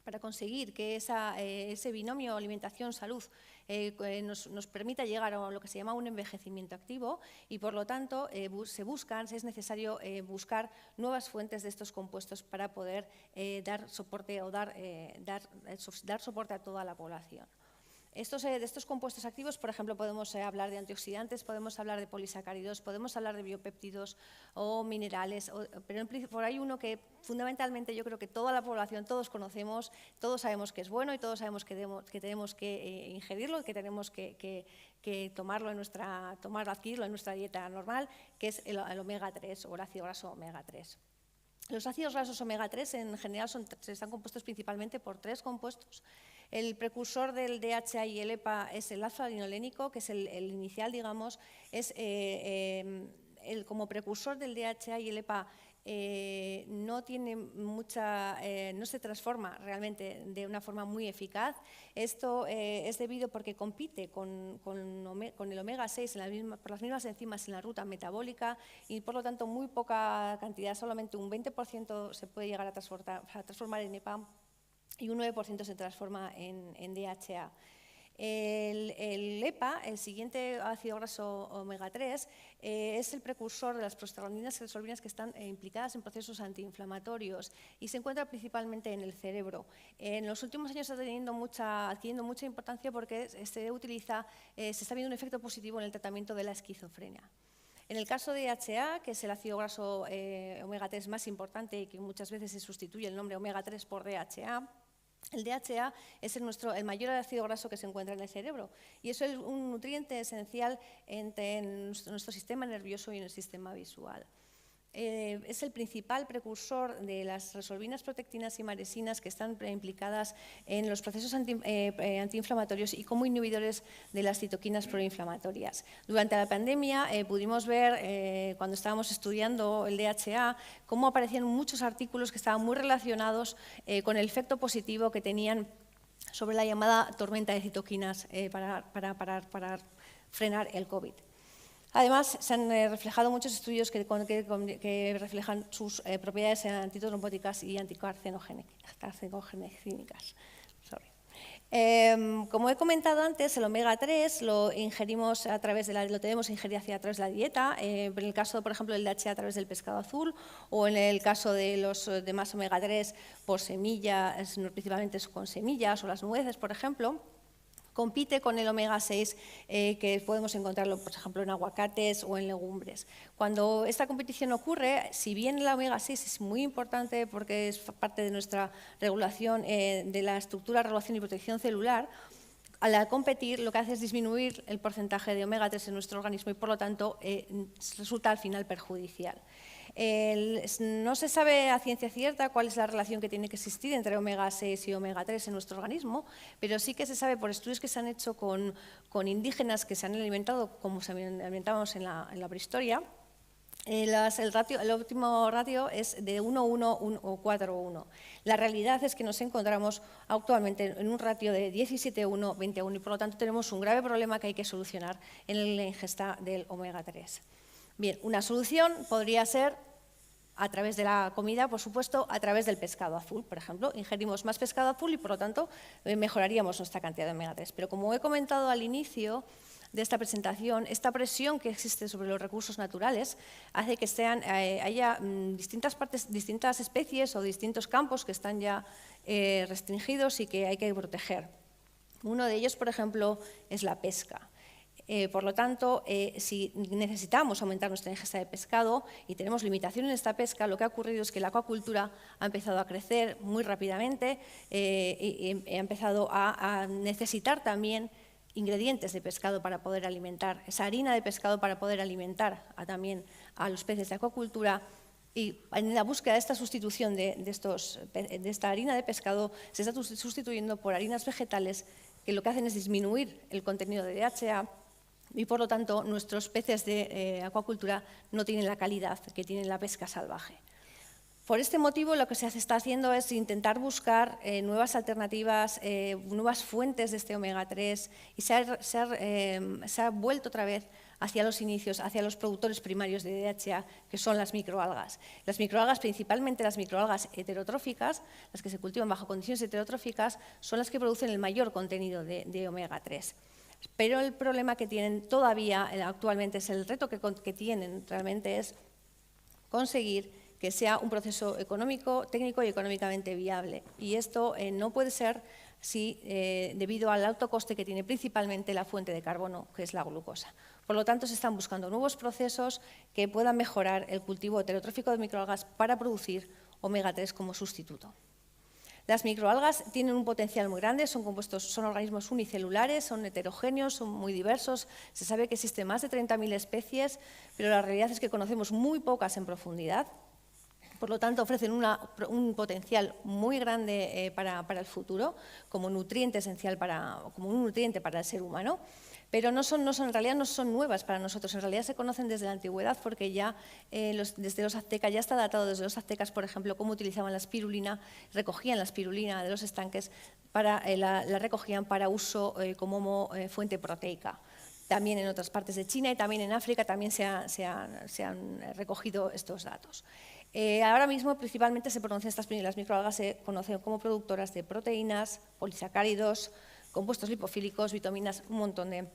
para conseguir que ese binomio alimentación-salud nos permita llegar a lo que se llama un envejecimiento activo y, por lo tanto, es necesario buscar nuevas fuentes de estos compuestos para poder dar soporte a toda la población. De estos compuestos activos, por ejemplo, podemos hablar de antioxidantes, podemos hablar de polisacáridos, podemos hablar de biopéptidos o minerales, pero por ahí uno que fundamentalmente yo creo que toda la población, todos conocemos, todos sabemos que es bueno y todos sabemos que tenemos que ingerirlo, que tenemos que adquirirlo en nuestra dieta normal, que es el omega 3 o el ácido graso omega 3. Los ácidos grasos omega 3 en general están compuestos principalmente por 3 compuestos. El precursor del DHA y el EPA es el alfa-linolénico, que es el inicial, digamos. Como precursor del DHA y el EPA no se transforma realmente de una forma muy eficaz. Esto es debido porque compite con el omega 6 por las mismas enzimas en la ruta metabólica y, por lo tanto, muy poca cantidad, solamente un 20% se puede llegar a transformar en EPA y un 9% se transforma en DHA. El EPA, el siguiente ácido graso omega 3, es el precursor de las prostaglandinas y resolvinas que están implicadas en procesos antiinflamatorios y se encuentra principalmente en el cerebro. En los últimos años está adquiriendo mucha importancia porque se está viendo un efecto positivo en el tratamiento de la esquizofrenia. En el caso de DHA, que es el ácido graso omega 3 más importante y que muchas veces se sustituye el nombre omega 3 por DHA, el DHA es el mayor ácido graso que se encuentra en el cerebro y eso es un nutriente esencial en nuestro sistema nervioso y en el sistema visual. Es el principal precursor de las resolvinas, protectinas y maresinas que están implicadas en los procesos antiinflamatorios y como inhibidores de las citoquinas proinflamatorias. Durante la pandemia pudimos ver, cuando estábamos estudiando el DHA, cómo aparecían muchos artículos que estaban muy relacionados con el efecto positivo que tenían sobre la llamada tormenta de citoquinas para frenar el COVID. Además, se han reflejado muchos estudios que reflejan sus propiedades antitrombóticas y anticarcinogénicas. Como he comentado antes, el omega 3 lo ingerimos lo tenemos que ingerir a través de la dieta, en el caso, por ejemplo, del DHA a través del pescado azul o en el caso de los demás omega 3 por semillas, principalmente con semillas o las nueces, por ejemplo. Compite con el omega 6 que podemos encontrarlo, por ejemplo, en aguacates o en legumbres. Cuando esta competición ocurre, si bien el omega 6 es muy importante porque es parte de nuestra regulación de la estructura, regulación y protección celular, al competir lo que hace es disminuir el porcentaje de omega 3 en nuestro organismo y, por lo tanto, resulta al final perjudicial. No se sabe a ciencia cierta cuál es la relación que tiene que existir entre omega 6 y omega 3 en nuestro organismo, pero sí que se sabe por estudios que se han hecho con indígenas que se han alimentado como se alimentábamos en la prehistoria. El óptimo ratio es de 1:1 o 4:1. La realidad es que nos encontramos actualmente en un ratio de 17:1, 20:1 y, por lo tanto, tenemos un grave problema que hay que solucionar en la ingesta del omega 3. Bien, una solución podría ser a través de la comida, por supuesto, a través del pescado azul, por ejemplo. Ingerimos más pescado azul y, por lo tanto, mejoraríamos nuestra cantidad de omega 3. Pero como he comentado al inicio de esta presentación, esta presión que existe sobre los recursos naturales hace que haya distintas especies o distintos campos que están ya restringidos y que hay que proteger. Uno de ellos, por ejemplo, es la pesca. Por lo tanto, si necesitamos aumentar nuestra ingesta de pescado y tenemos limitación en esta pesca, lo que ha ocurrido es que la acuacultura ha empezado a crecer muy rápidamente y ha empezado a necesitar también ingredientes de pescado para poder alimentar, esa harina de pescado para poder alimentar también a los peces de acuacultura. Y en la búsqueda de esta sustitución de esta harina de pescado se está sustituyendo por harinas vegetales que lo que hacen es disminuir el contenido de DHA y, por lo tanto, nuestros peces de acuacultura no tienen la calidad que tiene la pesca salvaje. Por este motivo, lo que se está haciendo es intentar buscar nuevas alternativas, nuevas fuentes de este omega 3 y se ha vuelto otra vez hacia los inicios, hacia los productores primarios de DHA, que son las microalgas. Las microalgas, principalmente las microalgas heterotróficas, las que se cultivan bajo condiciones heterotróficas, son las que producen el mayor contenido de omega 3. Pero el problema que tienen todavía actualmente, es el reto que tienen realmente, es conseguir que sea un proceso económico, técnico y económicamente viable. Y esto no puede ser debido al alto coste que tiene principalmente la fuente de carbono, que es la glucosa. Por lo tanto, se están buscando nuevos procesos que puedan mejorar el cultivo heterotrófico de microalgas para producir omega 3 como sustituto. Las microalgas tienen un potencial muy grande, son organismos unicelulares, son heterogéneos, son muy diversos. Se sabe que existen más de 30.000 especies, pero la realidad es que conocemos muy pocas en profundidad. Por lo tanto, ofrecen un potencial muy grande para el futuro, como nutriente esencial, como un nutriente para el ser humano. Pero en realidad no son nuevas para nosotros, en realidad se conocen desde la antigüedad, porque ya desde los aztecas, ya está datado desde los aztecas, por ejemplo, cómo utilizaban la espirulina, recogían la espirulina de los estanques, la recogían para uso como fuente proteica. También en otras partes de China y también en África también se han recogido estos datos. Ahora mismo principalmente las microalgas se conocen como productoras de proteínas, polisacáridos, compuestos lipofílicos, vitaminas, un montón de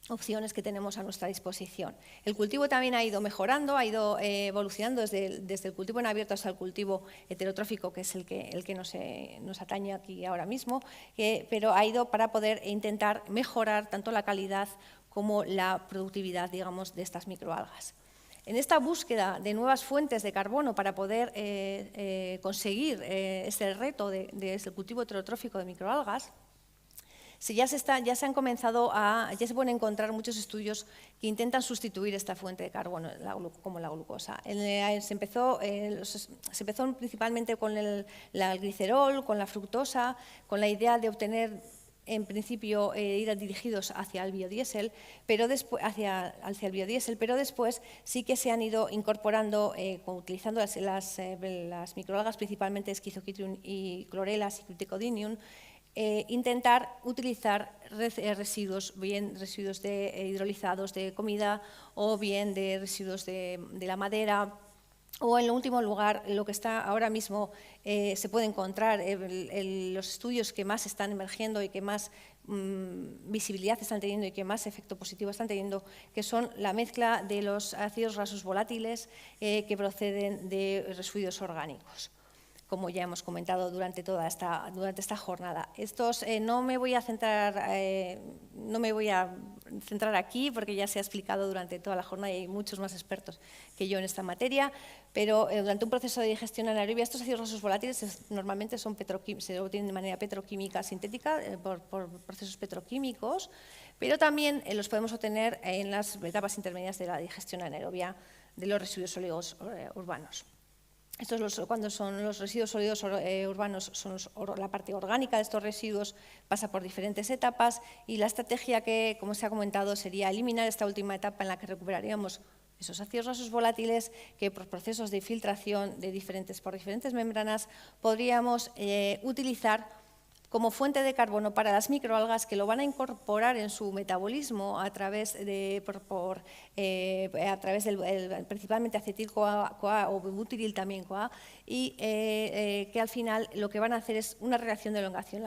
opciones que tenemos a nuestra disposición. El cultivo también ha ido mejorando, ha ido evolucionando desde el cultivo en abierto hasta el cultivo heterotrófico, que es el que nos atañe aquí ahora mismo, pero ha ido para poder intentar mejorar tanto la calidad como la productividad, digamos, de estas microalgas. En esta búsqueda de nuevas fuentes de carbono para poder conseguir este reto del cultivo heterotrófico de microalgas, ya se pueden encontrar muchos estudios que intentan sustituir esta fuente de carbono como la glucosa. Se empezó principalmente con el glicerol, con la fructosa, con la idea de obtener, en principio, ir dirigidos hacia el biodiesel, pero después sí que se han ido incorporando, utilizando las microalgas, principalmente Schizochitrium y Chlorella Cycliticodinium, intentar utilizar residuos, bien residuos hidrolizados de comida o bien de residuos de la madera. O en último lugar, lo que está ahora mismo se puede encontrar, los estudios que más están emergiendo y que más visibilidad están teniendo y que más efecto positivo están teniendo, que son la mezcla de los ácidos grasos volátiles que proceden de residuos orgánicos, como ya hemos comentado durante esta jornada. No me voy a centrar aquí porque ya se ha explicado durante toda la jornada y hay muchos más expertos que yo en esta materia, pero durante un proceso de digestión anaerobia, estos ácidos grasos volátiles normalmente se obtienen de manera petroquímica sintética por procesos petroquímicos, pero también los podemos obtener en las etapas intermedias de la digestión anaerobia de los residuos sólidos urbanos. Cuando son los residuos sólidos urbanos, la parte orgánica de estos residuos pasa por diferentes etapas y la estrategia que, como se ha comentado, sería eliminar esta última etapa en la que recuperaríamos esos ácidos grasos volátiles que por procesos de filtración por diferentes membranas podríamos utilizar como fuente de carbono para las microalgas que lo van a incorporar en su metabolismo a través del principalmente acetil-CoA o butiril también CoA, y que al final lo que van a hacer es una reacción de elongación.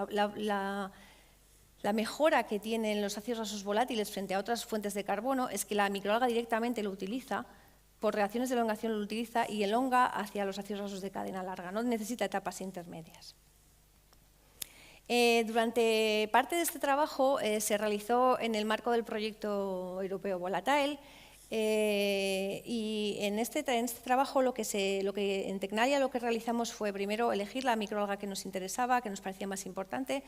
La mejora que tienen los ácidos grasos volátiles frente a otras fuentes de carbono es que la microalga directamente lo utiliza, por reacciones de elongación lo utiliza y elonga hacia los ácidos grasos de cadena larga, no necesita etapas intermedias. Durante parte de este trabajo se realizó en el marco del proyecto europeo Volatile y en este trabajo en Tecnalia lo que realizamos fue primero elegir la microalga que nos interesaba, que nos parecía más importante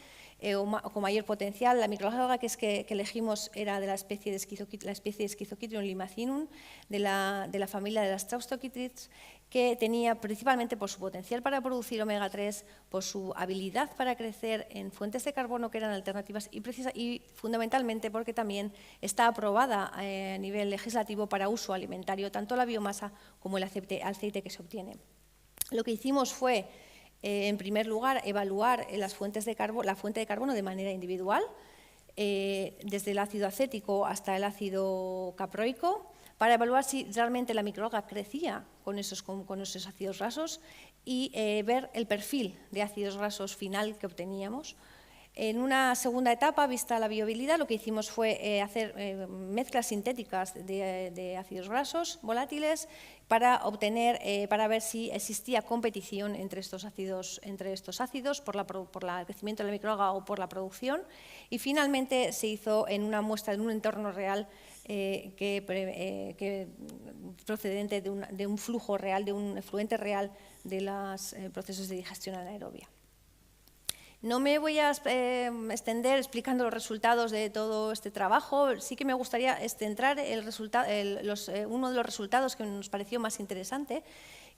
o con mayor potencial. La microalga que elegimos era de la especie de Schizochitrium limacinum, de la familia de las Straustochitrids, que tenía principalmente por su potencial para producir omega 3, por su habilidad para crecer en fuentes de carbono que eran alternativas y fundamentalmente porque también está aprobada a nivel legislativo para uso alimentario, tanto la biomasa como el aceite que se obtiene Lo que hicimos fue, en primer lugar, evaluar la fuente de carbono de manera individual, desde el ácido acético hasta el ácido caproico, para evaluar si realmente la microalga crecía con esos ácidos grasos y ver el perfil de ácidos grasos final que obteníamos. En una segunda etapa, vista la viabilidad, lo que hicimos fue hacer mezclas sintéticas de ácidos grasos volátiles para ver si existía competición entre estos ácidos por el crecimiento de la microalga o por la producción. Y finalmente se hizo en una muestra en un entorno real procedente de un flujo real, de un efluente real de los procesos de digestión anaerobia. No me voy a extender explicando los resultados de todo este trabajo, sí que me gustaría centrar uno de los resultados que nos pareció más interesante,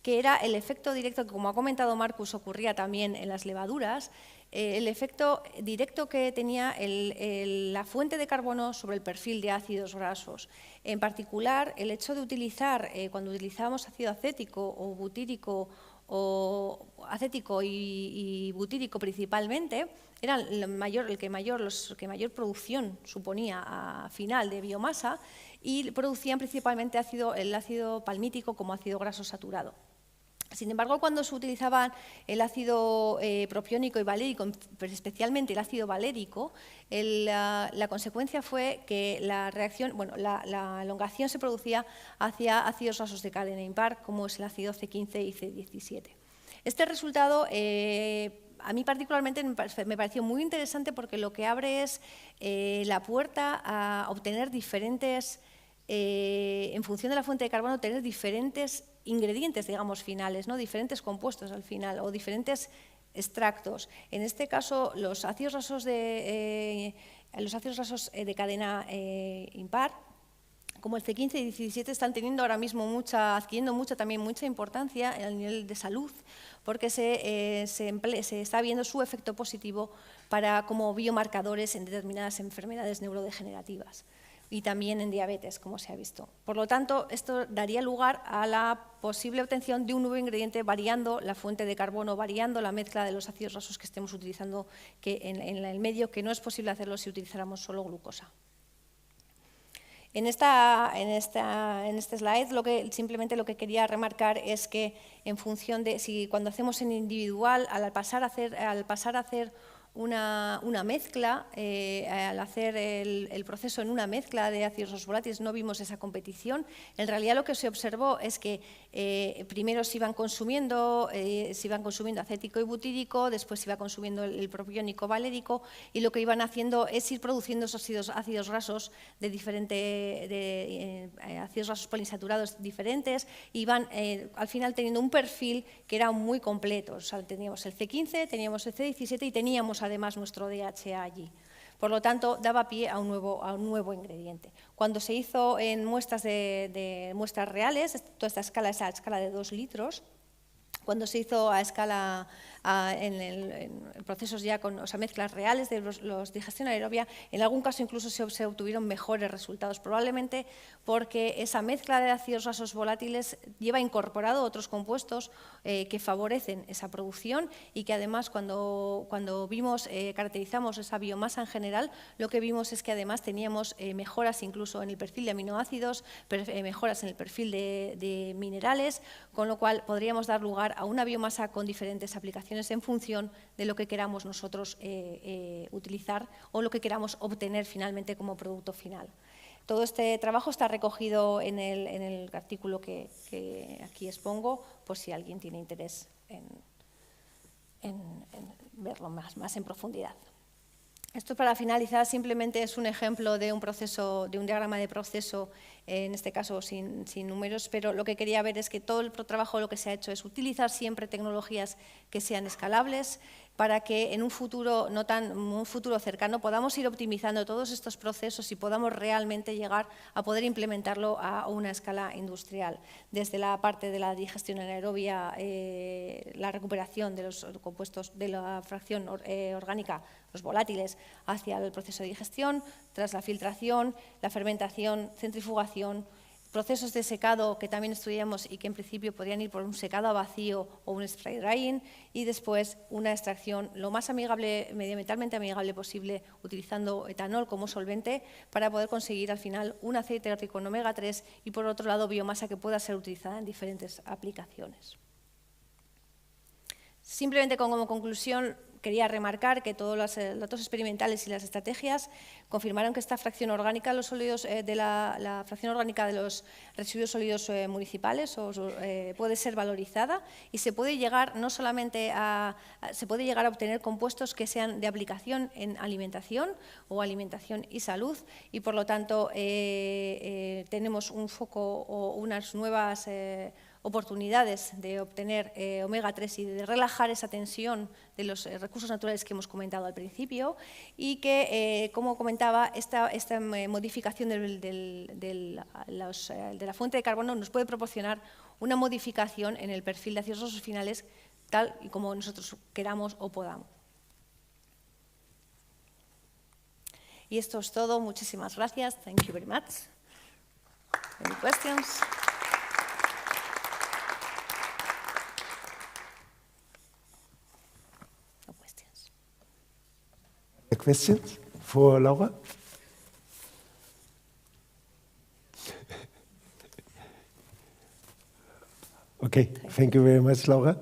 que era el efecto directo que, como ha comentado Marcus, ocurría también en las levaduras, el efecto directo que tenía la fuente de carbono sobre el perfil de ácidos grasos. En particular, el hecho de utilizar, cuando utilizábamos ácido acético o butírico, o acético y butírico principalmente, era el que mayor producción suponía a final de biomasa, y producían principalmente el ácido palmítico como ácido graso saturado. Sin embargo, cuando se utilizaban el ácido propiónico y valérico, pero especialmente el ácido valérico, la consecuencia fue que la elongación se producía hacia ácidos grasos de cadena impar, como es el ácido C15 y C17. Este resultado, a mí particularmente me pareció muy interesante porque lo que abre es la puerta a obtener diferentes, en función de la fuente de carbono, tener diferentes ingredientes, digamos, finales, ¿no? Diferentes compuestos al final o diferentes extractos. En este caso, los ácidos grasos de cadena impar, como el C15 y C17, están teniendo ahora mismo adquiriendo mucha importancia a nivel de salud, porque se está viendo su efecto positivo como biomarcadores en determinadas enfermedades neurodegenerativas y también en diabetes, como se ha visto. Por lo tanto, esto daría lugar a la posible obtención de un nuevo ingrediente variando la fuente de carbono, variando la mezcla de los ácidos grasos que estemos utilizando en el medio, que no es posible hacerlo si utilizáramos solo glucosa. En este slide simplemente lo que quería remarcar es que en función de cuando hacemos en individual, al pasar a hacer una mezcla, al hacer el proceso en una mezcla de ácidos grasos volátiles, no vimos esa competición. En realidad lo que se observó es que primero se iban consumiendo acético y butírico, después se iba consumiendo el propiónico valérico, y lo que iban haciendo es ir produciendo esos ácidos grasos ácidos grasos poliinsaturados diferentes, y iban al final teniendo un perfil que era muy completo. O sea, teníamos el C15, teníamos el C17 y teníamos además nuestro DHA allí. Por lo tanto, daba pie a un nuevo ingrediente. Cuando se hizo en muestras muestras reales, toda esta escala es a escala de 2 litros, cuando se hizo a escala en procesos ya con mezclas reales de los digestión aerobia, en algún caso incluso se obtuvieron mejores resultados, probablemente porque esa mezcla de ácidos grasos volátiles lleva incorporado otros compuestos que favorecen esa producción, y que además cuando caracterizamos esa biomasa en general, lo que vimos es que además teníamos mejoras incluso en el perfil de aminoácidos, mejoras en el perfil de minerales, con lo cual podríamos dar lugar a una biomasa con diferentes aplicaciones en función de lo que queramos nosotros utilizar o lo que queramos obtener finalmente como producto final. Todo este trabajo está recogido en el artículo que aquí expongo, por si alguien tiene interés en verlo más en profundidad. Esto, para finalizar, simplemente es un ejemplo de un diagrama de proceso, en este caso sin números, pero lo que quería ver es que todo el trabajo lo que se ha hecho es utilizar siempre tecnologías que sean escalables, para que en un futuro cercano podamos ir optimizando todos estos procesos y podamos realmente llegar a poder implementarlo a una escala industrial, desde la parte de la digestión anaerobia, la recuperación de los compuestos de la fracción orgánica, los volátiles, hacia el proceso de digestión, tras la filtración, la fermentación, centrifugación, procesos de secado que también estudiamos y que en principio podrían ir por un secado a vacío o un spray drying, y después una extracción lo más amigable, medioambientalmente amigable posible, utilizando etanol como solvente para poder conseguir al final un aceite rico en omega 3 y por otro lado biomasa que pueda ser utilizada en diferentes aplicaciones. Simplemente como conclusión, quería remarcar que todos los datos experimentales y las estrategias confirmaron que esta fracción orgánica de los sólidos, la fracción orgánica de los residuos sólidos municipales puede ser valorizada y se puede llegar no solamente se puede llegar a obtener compuestos que sean de aplicación en alimentación o alimentación y salud, y por lo tanto tenemos un foco o unas nuevas oportunidades de obtener omega 3 y de relajar esa tensión de los recursos naturales que hemos comentado al principio, y que, como comentaba, esta modificación de la fuente de carbono nos puede proporcionar una modificación en el perfil de ácidos grasos finales tal y como nosotros queramos o podamos. Y esto es todo. Muchísimas gracias. Thank you very much. Any questions? Questions for Laura? Okay, thank you very much, Laura.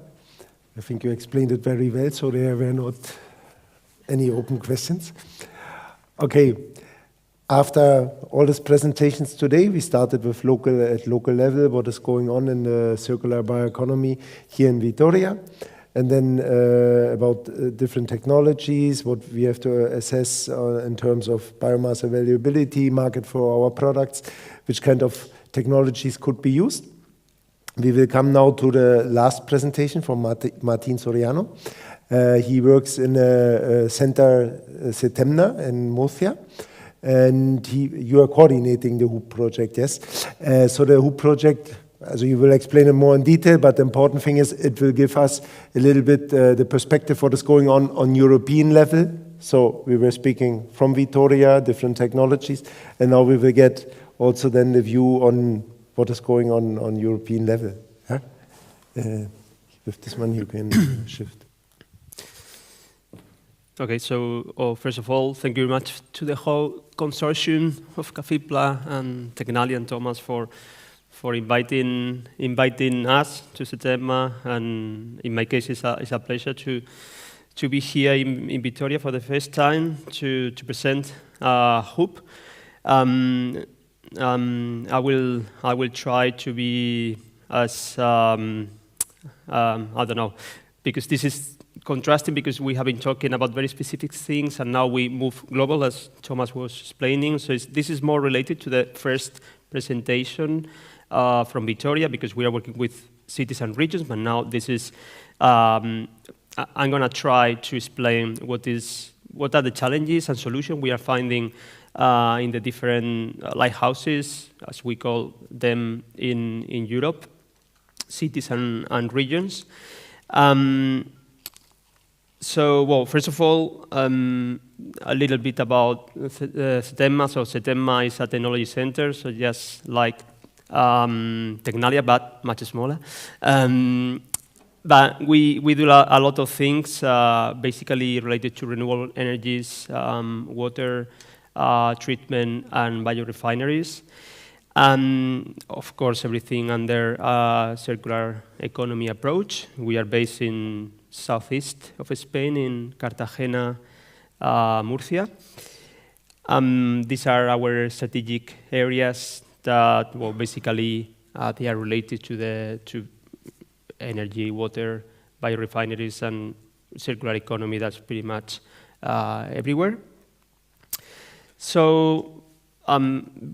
I think you explained it very well, so there were not any open questions. Okay, after all these presentations today, we started with at local level, what is going on in the circular bioeconomy here in Vitoria. And then about different technologies, what we have to assess in terms of biomass availability, market for our products, which kind of technologies could be used. We will come now to the last presentation from Martin Soriano. He works in a center, Setemna, in Murcia. And you are coordinating the HOOP project, yes? So the HOOP project, so you will explain it more in detail, but the important thing is it will give us a little bit the perspective what is going on European level. So we were speaking from Vitoria, different technologies, and now we will get also then the view on what is going on European level. Huh? With this one you can shift. Okay, so first of all, thank you very much to the whole consortium of CAFIPLA and Tecnalia and Thomas for inviting us to Setemna, and in my case it's a pleasure to be here in Vitoria for the first time to present HOOP. I will try to be as I don't know, because this is contrasting, because we have been talking about very specific things and now we move global, as Thomas was explaining. So this is more related to the first presentation from Vitoria, because we are working with cities and regions, but now this is, I'm going to try to explain what are the challenges and solutions we are finding in the different lighthouses, as we call them in Europe, cities and regions. So, well, first of all, a little bit about Setemna. So Setemna is a technology center, so just like Tecnalia, but much smaller. But we do a lot of things, basically related to renewable energies, water treatment, and biorefineries. And of course, everything under a circular economy approach. We are based in southeast of Spain, in Cartagena, Murcia. These are our strategic areas that, well, basically they are related to energy, water, biorefineries, and circular economy. That's pretty much everywhere. So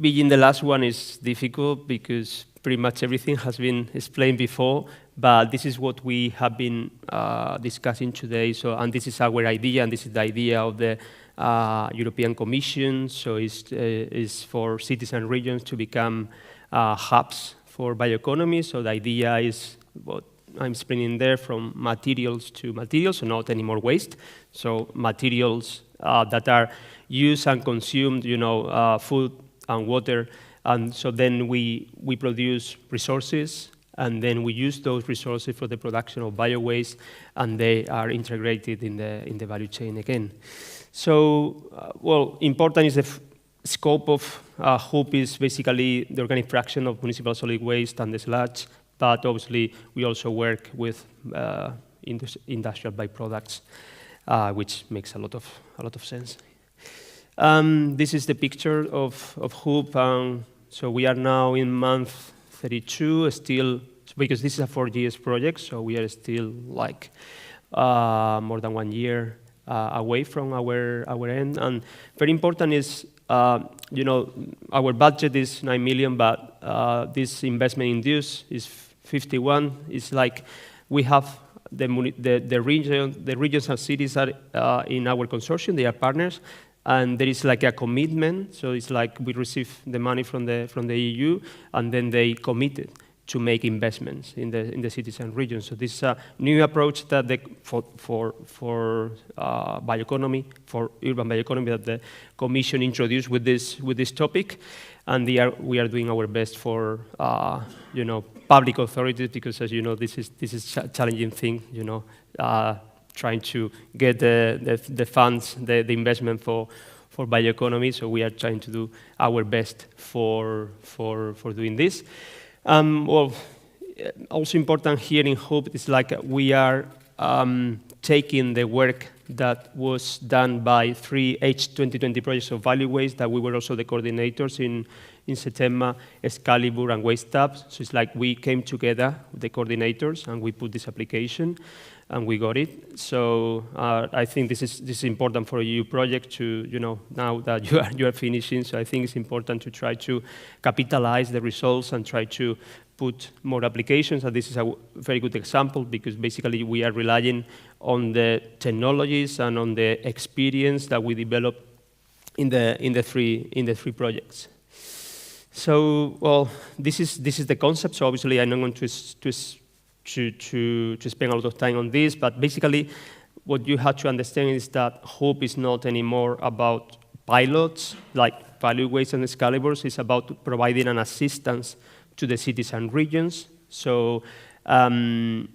being the last one is difficult because pretty much everything has been explained before, but this is what we have been discussing today. So, and this is our idea, and this is the idea of the European Commission. So it's for cities and regions to become hubs for bioeconomy. So the idea is what I'm explaining there, from materials to materials, so not any more waste. So materials that are used and consumed, food and water And so then we produce resources, and then we use those resources for the production of biowaste, and they are integrated in the value chain again. So, well, important is the scope of HOOP is basically the organic fraction of municipal solid waste and the sludge, but obviously we also work with industrial byproducts, which makes a lot of sense. This is the picture of HOOP. So we are now in month 32, still, because this is a 4 years project, so we are still like more than 1 year away from our end. And very important is, you know, our budget is 9 million, but this investment induced is 51. It's like we have the regions and cities are in our consortium, they are partners, and there is like a commitment. So it's like we receive the money from the EU, and then they committed to make investments in the cities and regions. So this is a new approach that for bioeconomy, for urban bioeconomy, that the Commission introduced with this topic, and we are doing our best for you know, public authorities, because as you know, this is a challenging thing, you know, trying to get the funds, the investment for bioeconomy. So we are trying to do our best for doing this. Well, also important here in HOOP is like we are taking the work that was done by 3 H2020 projects of value waste, that we were also the coordinators in Setema, Excalibur, and Waste Tabs. So it's like we came together, the coordinators, and we put this application, and we got it. So I think this is important for a EU project to, you know, now that you are finishing. So I think it's important to try to capitalize the results and try to put more applications. And this is a very good example, because basically we are relying on the technologies and on the experience that we developed in the three projects. So, well, this is the concept. So obviously I'm not going to spend a lot of time on this, but basically what you have to understand is that HOOP is not anymore about pilots like value waste and Excaliburs. It's about providing an assistance to the cities and regions. So, so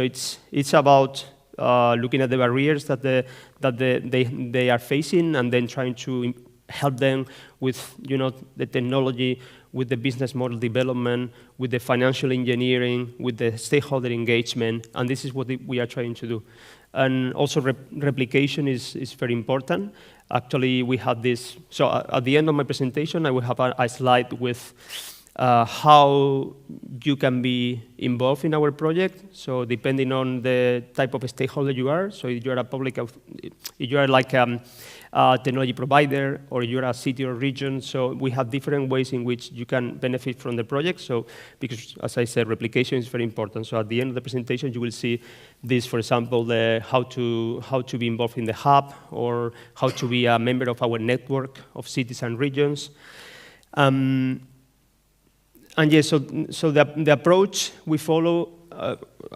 it's about looking at the barriers that they are facing, and then trying to help them with, you know, the technology, with the business model development, with the financial engineering, with the stakeholder engagement, and this is what we are trying to do. And also replication is very important. Actually, we have this, so at the end of my presentation, I will have a slide with how you can be involved in our project. So depending on the type of stakeholder you are, so if you are if you are like a technology provider, or you're a city or region, so we have different ways in which you can benefit from the project. So, because as I said, replication is very important. So at the end of the presentation, you will see this, for example, how to be involved in the hub, or how to be a member of our network of cities and regions. And yes, so the approach we follow,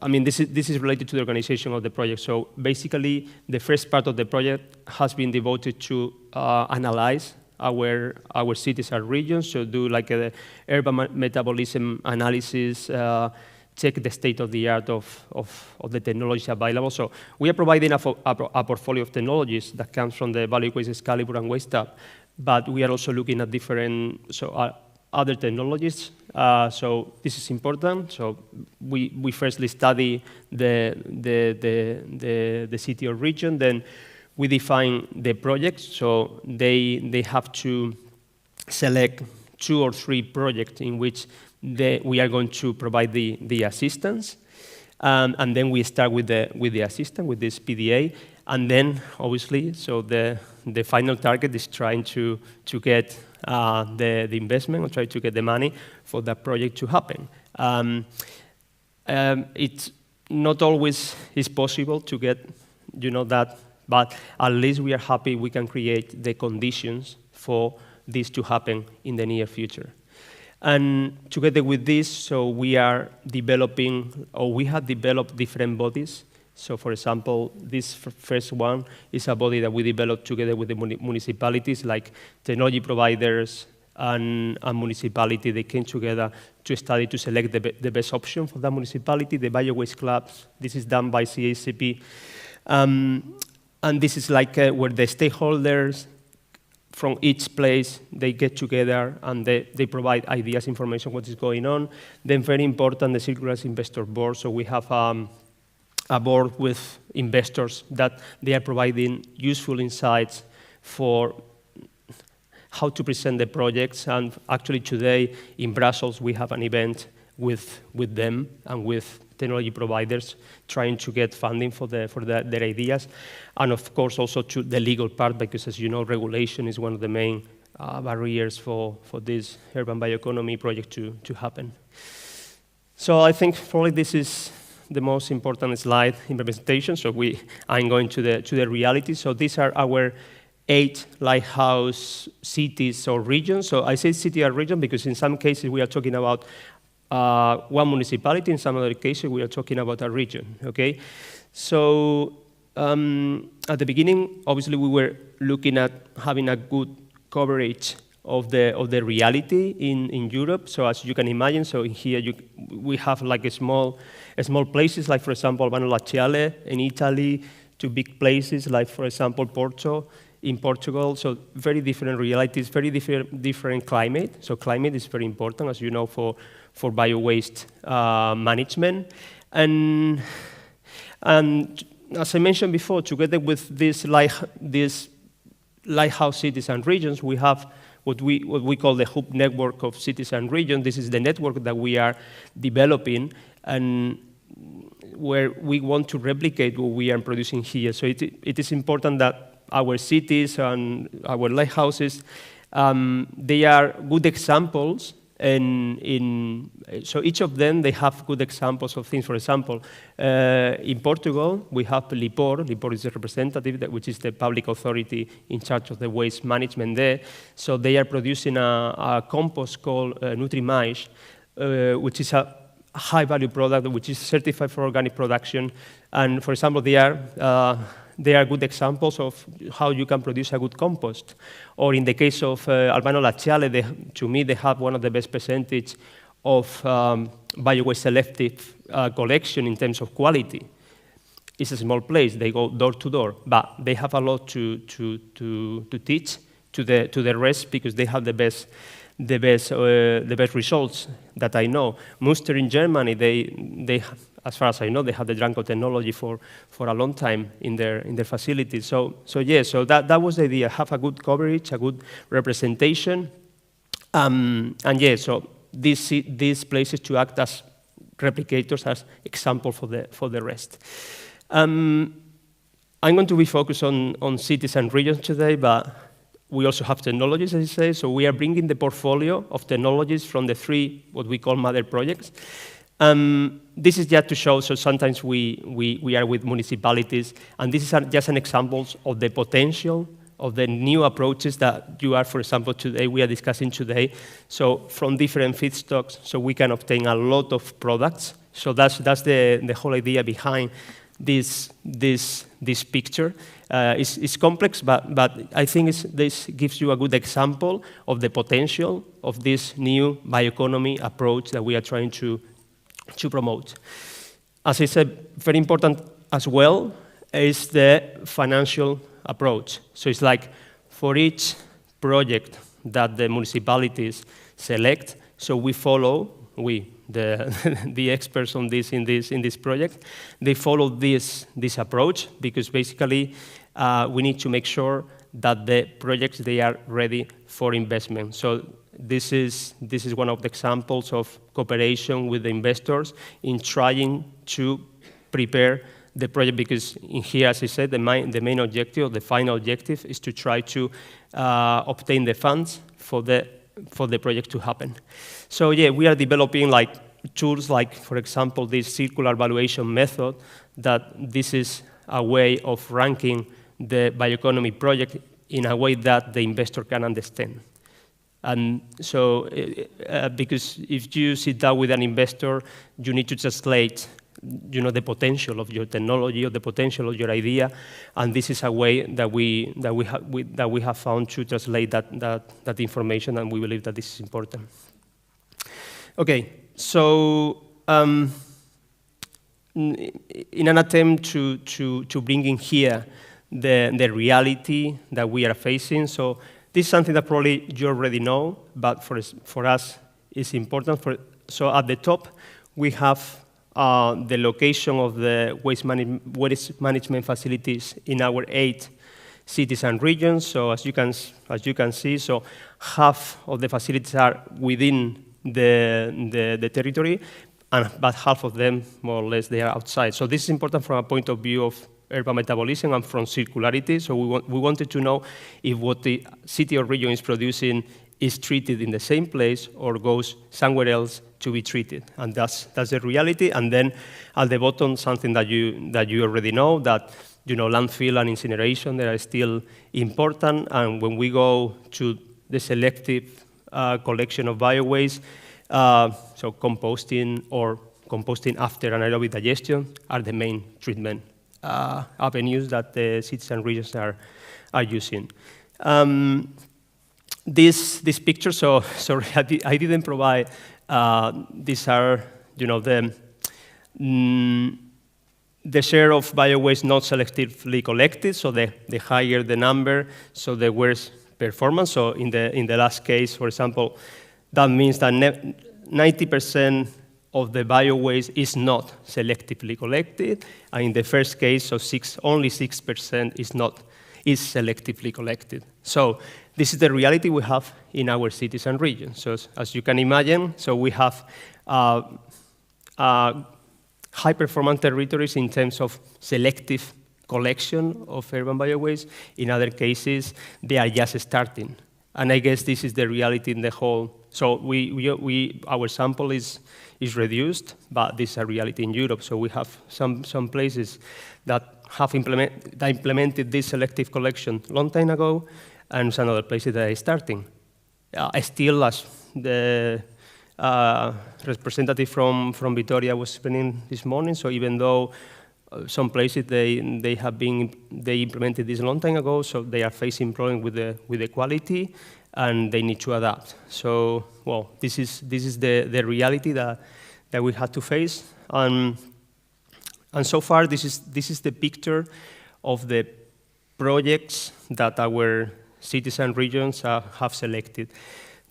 I mean, this is related to the organization of the project. So basically, the first part of the project has been devoted to analyze our cities and regions, so do like a urban metabolism analysis, check the state of the art of the technologies available. So we are providing a portfolio of technologies that comes from the value waste, Excalibur, and Waste Tab, but we are also looking at different other technologies. So this is important. So we firstly study the city or region, then we define the projects. So they have to select 2 or 3 projects in which we are going to provide the assistance. And then we start with the assistant, with this PDA. And then, obviously, so the final target is trying to get the investment, or try to get the money for that project to happen. It's not always is possible to get, you know, that, but at least we are happy we can create the conditions for this to happen in the near future. And together with this, so we are developing, or we have developed different bodies. So, for example, this first one is a body that we developed together with the municipalities, like technology providers, and municipality, they came together to study to select the best option for that municipality, the biowaste clubs. This is done by CACP. And this is like where the stakeholders from each place, they get together and they provide ideas, information, what is going on. Then very important, the Circular Investor Board. So we have a board with investors that they are providing useful insights for how to present the projects. And actually today in Brussels, we have an event with them and with technology providers trying to get funding for their ideas. And of course also to the legal part, because as you know, regulation is one of the main barriers for this urban bioeconomy project to happen. So I think probably this is the most important slide in the presentation. So I'm going to the reality. So these are our 8 lighthouse cities or regions. So I say city or region because in some cases we are talking about one municipality, in some other cases we are talking about a region, okay? So at the beginning, obviously we were looking at having a good coverage of the reality in Europe. So as you can imagine, so here we have like small places, like for example, Valorising in Italy, 2 big places, like for example, Porto in Portugal. So very different realities, very different climate. So climate is very important, as you know, for bio-waste management. And as I mentioned before, together with these lighthouse cities and regions, we have what we call the hub network of cities and regions. This is the network that we are developing and where we want to replicate what we are producing here. So it is important that our cities and our lighthouses, they are good examples. And so each of them, they have good examples of things. For example, in Portugal, we have LIPOR. LIPOR is the representative, which is the public authority in charge of the waste management there. So they are producing a compost called Nutrimais, which is a high-value product, which is certified for organic production. And for example, they are good examples of how you can produce a good compost. Or in the case of Albano Laziale, to me, they have one of the best percentage of biowaste selective collection in terms of quality. It's a small place, they go door to door, but they have a lot to teach to the rest because they have the best results that I know. Muster in Germany, they as far as I know, they have the Dranko technology for a long time in their facilities. So that was the idea: have a good coverage, a good representation, and so these places to act as replicators, as example for the rest. I'm going to be focused on cities and regions today, but we also have technologies, as I say. So we are bringing the portfolio of technologies from the 3 what we call mother projects. This is just to show, so sometimes we are with municipalities, and this is just an example of the potential of the new approaches that you are, for example, today, we are discussing today. So from different feedstocks, so we can obtain a lot of products. So that's the whole idea behind this picture. It's complex, but I think this gives you a good example of the potential of this new bioeconomy approach that we are trying to promote. As I said, very important as well is the financial approach. So it's like for each project that the municipalities select, so we follow, the experts on this in this project, they follow this approach because basically we need to make sure that the projects, they are ready for investment. So this is one of the examples of cooperation with the investors in trying to prepare the project, because in here, as I said, the main objective, the final objective, is to try to obtain the funds for the project to happen. So yeah, we are developing like tools like, for example, this circular valuation method, that this is a way of ranking the bioeconomy project in a way that the investor can understand. And so, because if you sit down with an investor, you need to translate the potential of your technology or the potential of your idea, and this is a way that we have found to translate that information, and we believe that this is important. Okay, so in an attempt to bring in here the reality that we are facing, so this is something that probably you already know, but for us it's important. So at the top we have the location of the waste management facilities in our 8 cities and regions. So as you can see, so half of the facilities are within the territory, but half of them, more or less, they are outside. So this is important from a point of view of urban metabolism and from circularity. So we wanted to know if what the city or region is producing is treated in the same place or goes somewhere else to be treated, and that's the reality. And then at the bottom, something that you already know, that landfill and incineration, they are still important. And when we go to the selective collection of biowaste, so composting or composting after anaerobic digestion are the main treatment avenues that the cities and regions are using. This picture, so sorry, I didn't provide. These are, the share of biowaste not selectively collected. So the higher the number, so the worse performance. So in the last case, for example, that means that 90% of the biowaste is not selectively collected, and in the first case, so only 6% is selectively collected. So this is the reality we have in our cities and regions. So as you can imagine, so we have high-performance territories in terms of selective collection of urban biowaste. In other cases, they are just starting. And I guess this is the reality in the whole. So our sample is reduced, but this is a reality in Europe. So we have some places that have implemented this selective collection a long time ago, and some other places that are starting. Still, as the representative from Vitoria was explaining this morning, so even though some places they implemented this a long time ago, so they are facing problems with the quality, and they need to adapt. So, well, this is the reality that we had to face, and so far this is the picture of the projects that our cities and regions have selected.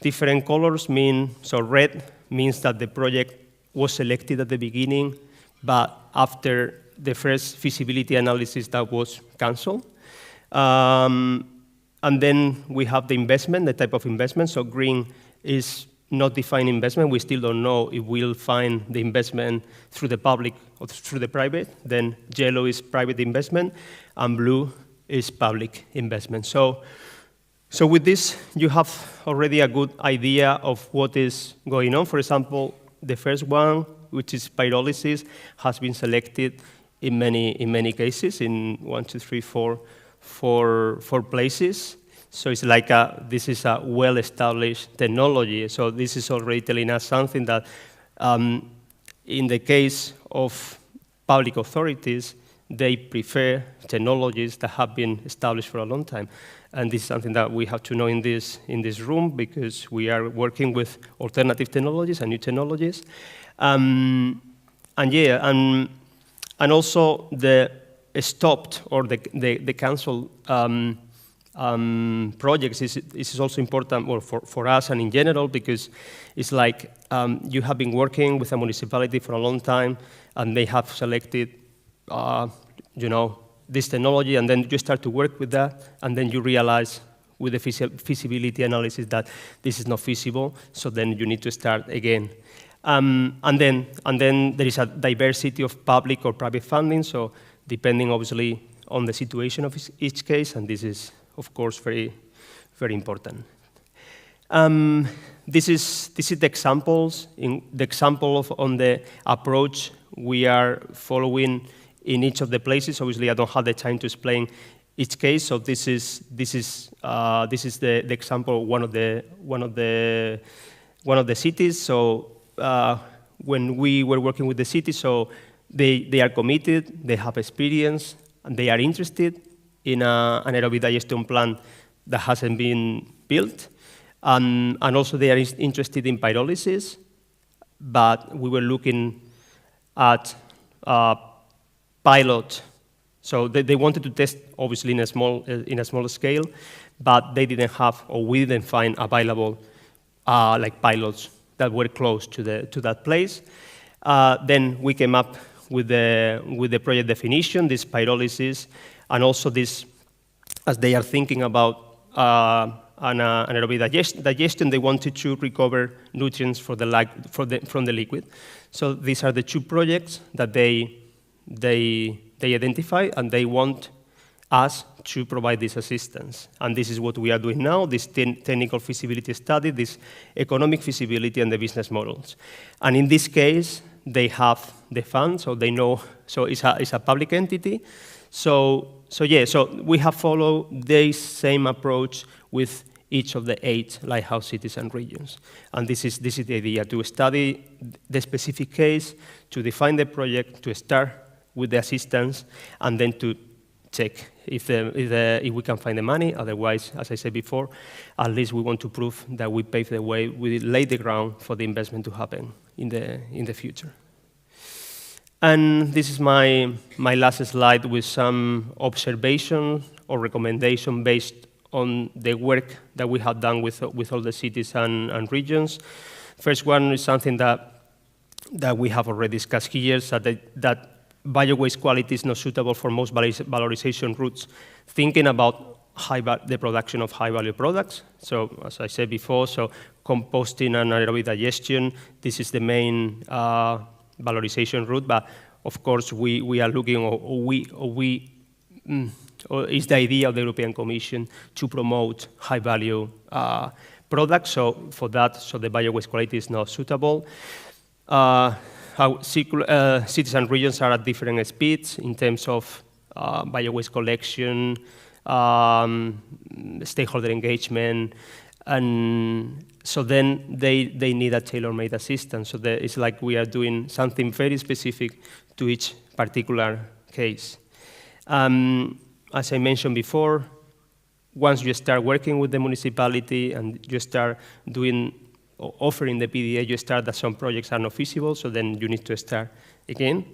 Different colors mean, so red means that the project was selected at the beginning, but after the first feasibility analysis that was canceled. And then we have the investment, the type of investment. So green is not defined investment. We still don't know if we'll find the investment through the public or through the private. Then yellow is private investment, and blue is public investment. So with this, you have already a good idea of what is going on. For example, the first one, which is pyrolysis, has been selected in many cases, in 1, 2, 3, 4 places. So it's like this is a well-established technology. So this is already telling us something that in the case of public authorities, they prefer technologies that have been established for a long time. And this is something that we have to know in this room, because we are working with alternative technologies and new technologies. And also the stopped or the canceled projects is also important for us and in general, because it's like you have been working with a municipality for a long time, and they have selected this technology, and then you start to work with that, and then you realize with the feasibility analysis that this is not feasible, so then you need to start again. And then there is a diversity of public or private funding, so depending obviously on the situation of each case, and this is, of course, very, very important. This is the examples, on the approach we are following in each of the places. Obviously, I don't have the time to explain each case, so this is the example of one of the cities. So when we were working with the city, so They are committed, they have experience, and they are interested in an anaerobic digestion plant that hasn't been built. And also they are interested in pyrolysis, but we were looking at pilot. So they wanted to test, obviously, in a small scale, but they didn't have, or we didn't find available like pilots that were close to that place. Then we came up with the project definition, this pyrolysis, and also this, as they are thinking about anaerobic digestion, they wanted to recover nutrients from the liquid. So these are the two projects that they identify, and they want us to provide this assistance. And this is what we are doing now, this technical feasibility study, this economic feasibility, and the business models. And in this case, they have the funds, so they know, so it's a public entity. So we have followed the same approach with each of the 8 lighthouse cities and regions. And this is the idea, to study the specific case, to define the project, to start with the assistance, and then to check if we can find the money. Otherwise, as I said before, at least we want to prove that we paved the way, we laid the ground for the investment to happen in the future. And this is my last slide with some observation or recommendation based on the work that we have done with all the cities and regions. First one is something that we have already discussed here, so that biowaste quality is not suitable for most valorization routes, thinking about the production of high-value products. So as I said before, so composting and anaerobic digestion, this is the main valorization route, but of course we are looking, or is the idea of the European Commission to promote high-value products. So for that, so the biowaste quality is not suitable. Cities and regions are at different speeds in terms of biowaste collection, stakeholder engagement, and so then they need a tailor-made assistance. So it's like we are doing something very specific to each particular case. As I mentioned before, once you start working with the municipality and you start offering the PDA, you start that some projects are not feasible, so then you need to start again.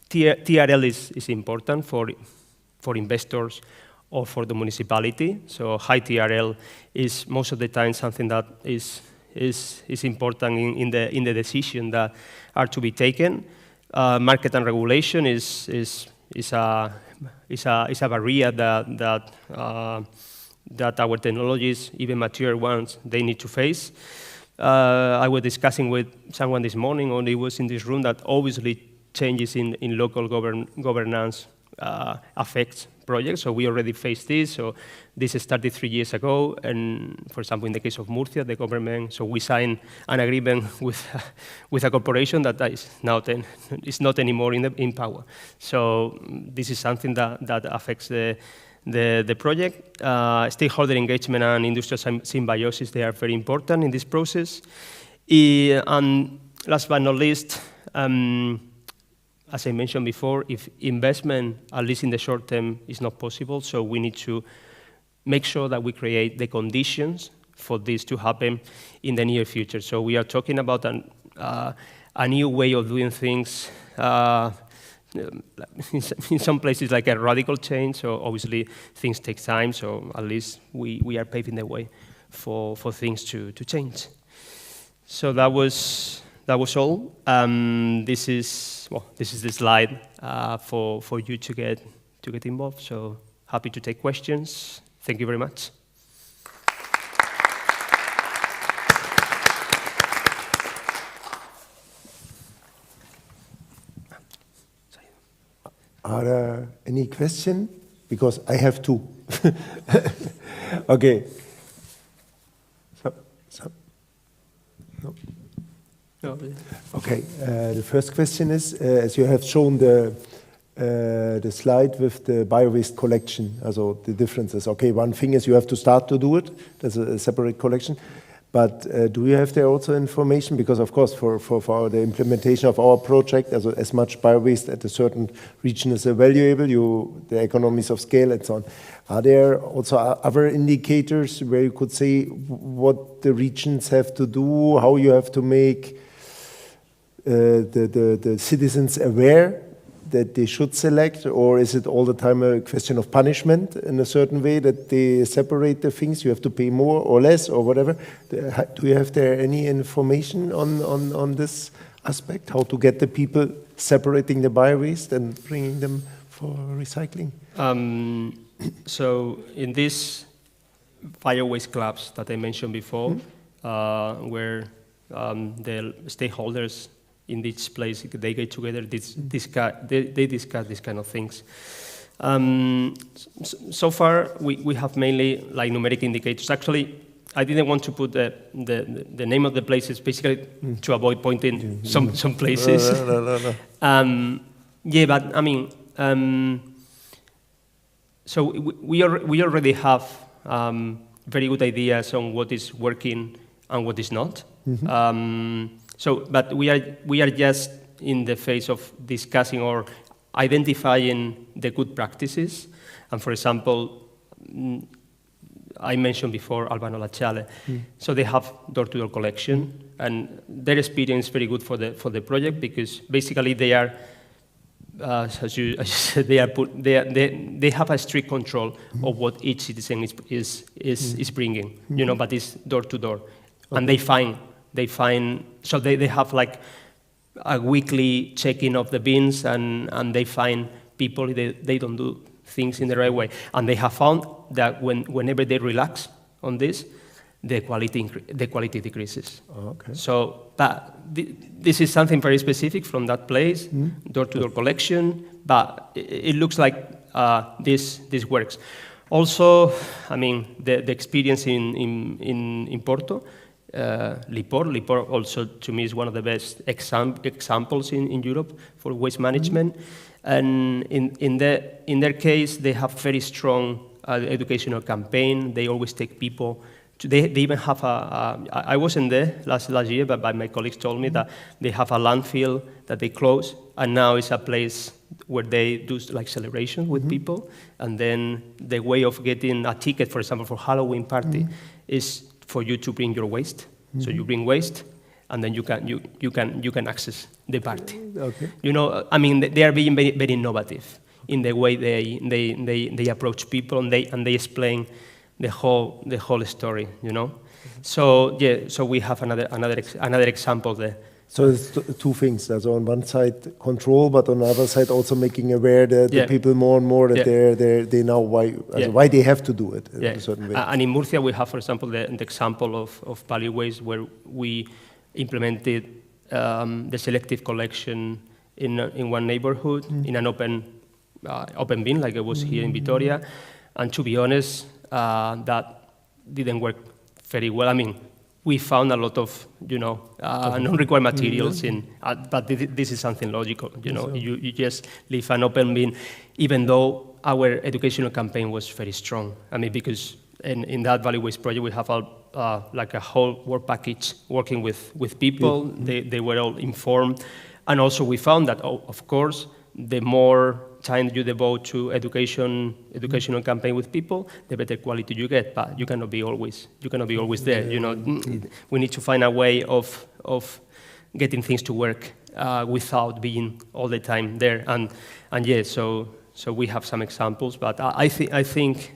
TRL is important for investors or for the municipality. So high TRL is most of the time something that is important in the decision that are to be taken. Market and regulation is a barrier that our technologies, even mature ones, they need to face. I was discussing with someone this morning, or he was in this room, that obviously changes in local governance affects projects. So we already faced this. So this started 3 years ago, and for example, in the case of Murcia, the government, so we signed an agreement with a corporation that is now is not anymore in power. So this is something that affects the project. Stakeholder engagement and industrial symbiosis, they are very important in this process. And last but not least, as I mentioned before, if investment, at least in the short term, is not possible, so we need to make sure that we create the conditions for this to happen in the near future. So we are talking about a new way of doing things, in some places like a radical change, so obviously things take time, so at least we are paving the way for things to change. So that was all. This is the slide for you to get involved. So happy to take questions. Thank you very much. Are there any questions? Because I have two. Okay. No. Okay. The first question is, as you have shown the slide with the bio-waste collection, also the differences. Okay, one thing is you have to start to do it. That's a separate collection. But do you have there also information? Because of course, for the implementation of our project, as much biowaste at a certain region is valuable, the economies of scale and so on. Are there also other indicators where you could say what the regions have to do, how you have to make the citizens aware that they should select, or is it all the time a question of punishment in a certain way that they separate the things? You have to pay more or less or whatever. Do you have there any information on this aspect? How to get the people separating the bio-waste and bringing them for recycling? So in these bio-waste clubs that I mentioned before, where the stakeholders in this place, they get together, they discuss these kind of things. So far, we have mainly like numeric indicators. Actually, I didn't want to put the name of the places, basically to avoid pointing some places. No. Yeah, but I mean, so we already have very good ideas on what is working and what is not. But we are just in the phase of discussing or identifying the good practices. And for example, I mentioned before Albano Lacciale. So they have door-to-door collection, and their experience is very good for the project because basically they are, as you said, they have a strict control of what each citizen is bringing, you know, but it's door-to-door, and they find. So they have like a weekly checking of the bins, and they find people, they don't do things in the right way. And they have found that whenever they relax on this, the quality decreases. Okay. So this is something very specific from that place, door-to-door collection, but it looks like this works. Also, I mean, the experience in Porto, Lipor also to me is one of the best examples in Europe for waste management, and in their case they have very strong educational campaign. They always take people. They even have I wasn't there last year, but my colleagues told me that they have a landfill that they close, and now it's a place where they do like celebration with people, and then the way of getting a ticket, for example, for Halloween party, is for you to bring your waste. So you bring waste, and then you can access the party. Okay. You know, I mean, they are being very, very innovative in the way they approach people, and they explain the whole story. You know, so yeah, so we have another example there. So it's two things. So on one side control, but on the other side also making aware the people more and more that they know why they have to do it in a certain way. And in Murcia we have, for example, the example of value waste, where we implemented the selective collection in one neighborhood in an open bin, like it was here in Vitoria. And to be honest, that didn't work very well. I mean, we found a lot of, you know, non-required materials but this is something logical, you know. You just leave an open bin, even though our educational campaign was very strong. I mean, because in that value waste project we have like a whole work package working with people. They were all informed, and also we found that, of course, the more time you devote to educational campaign with people, the better quality you get. But you cannot be always there. You know, we need to find a way of getting things to work without being all the time there. And yeah, so we have some examples. But I think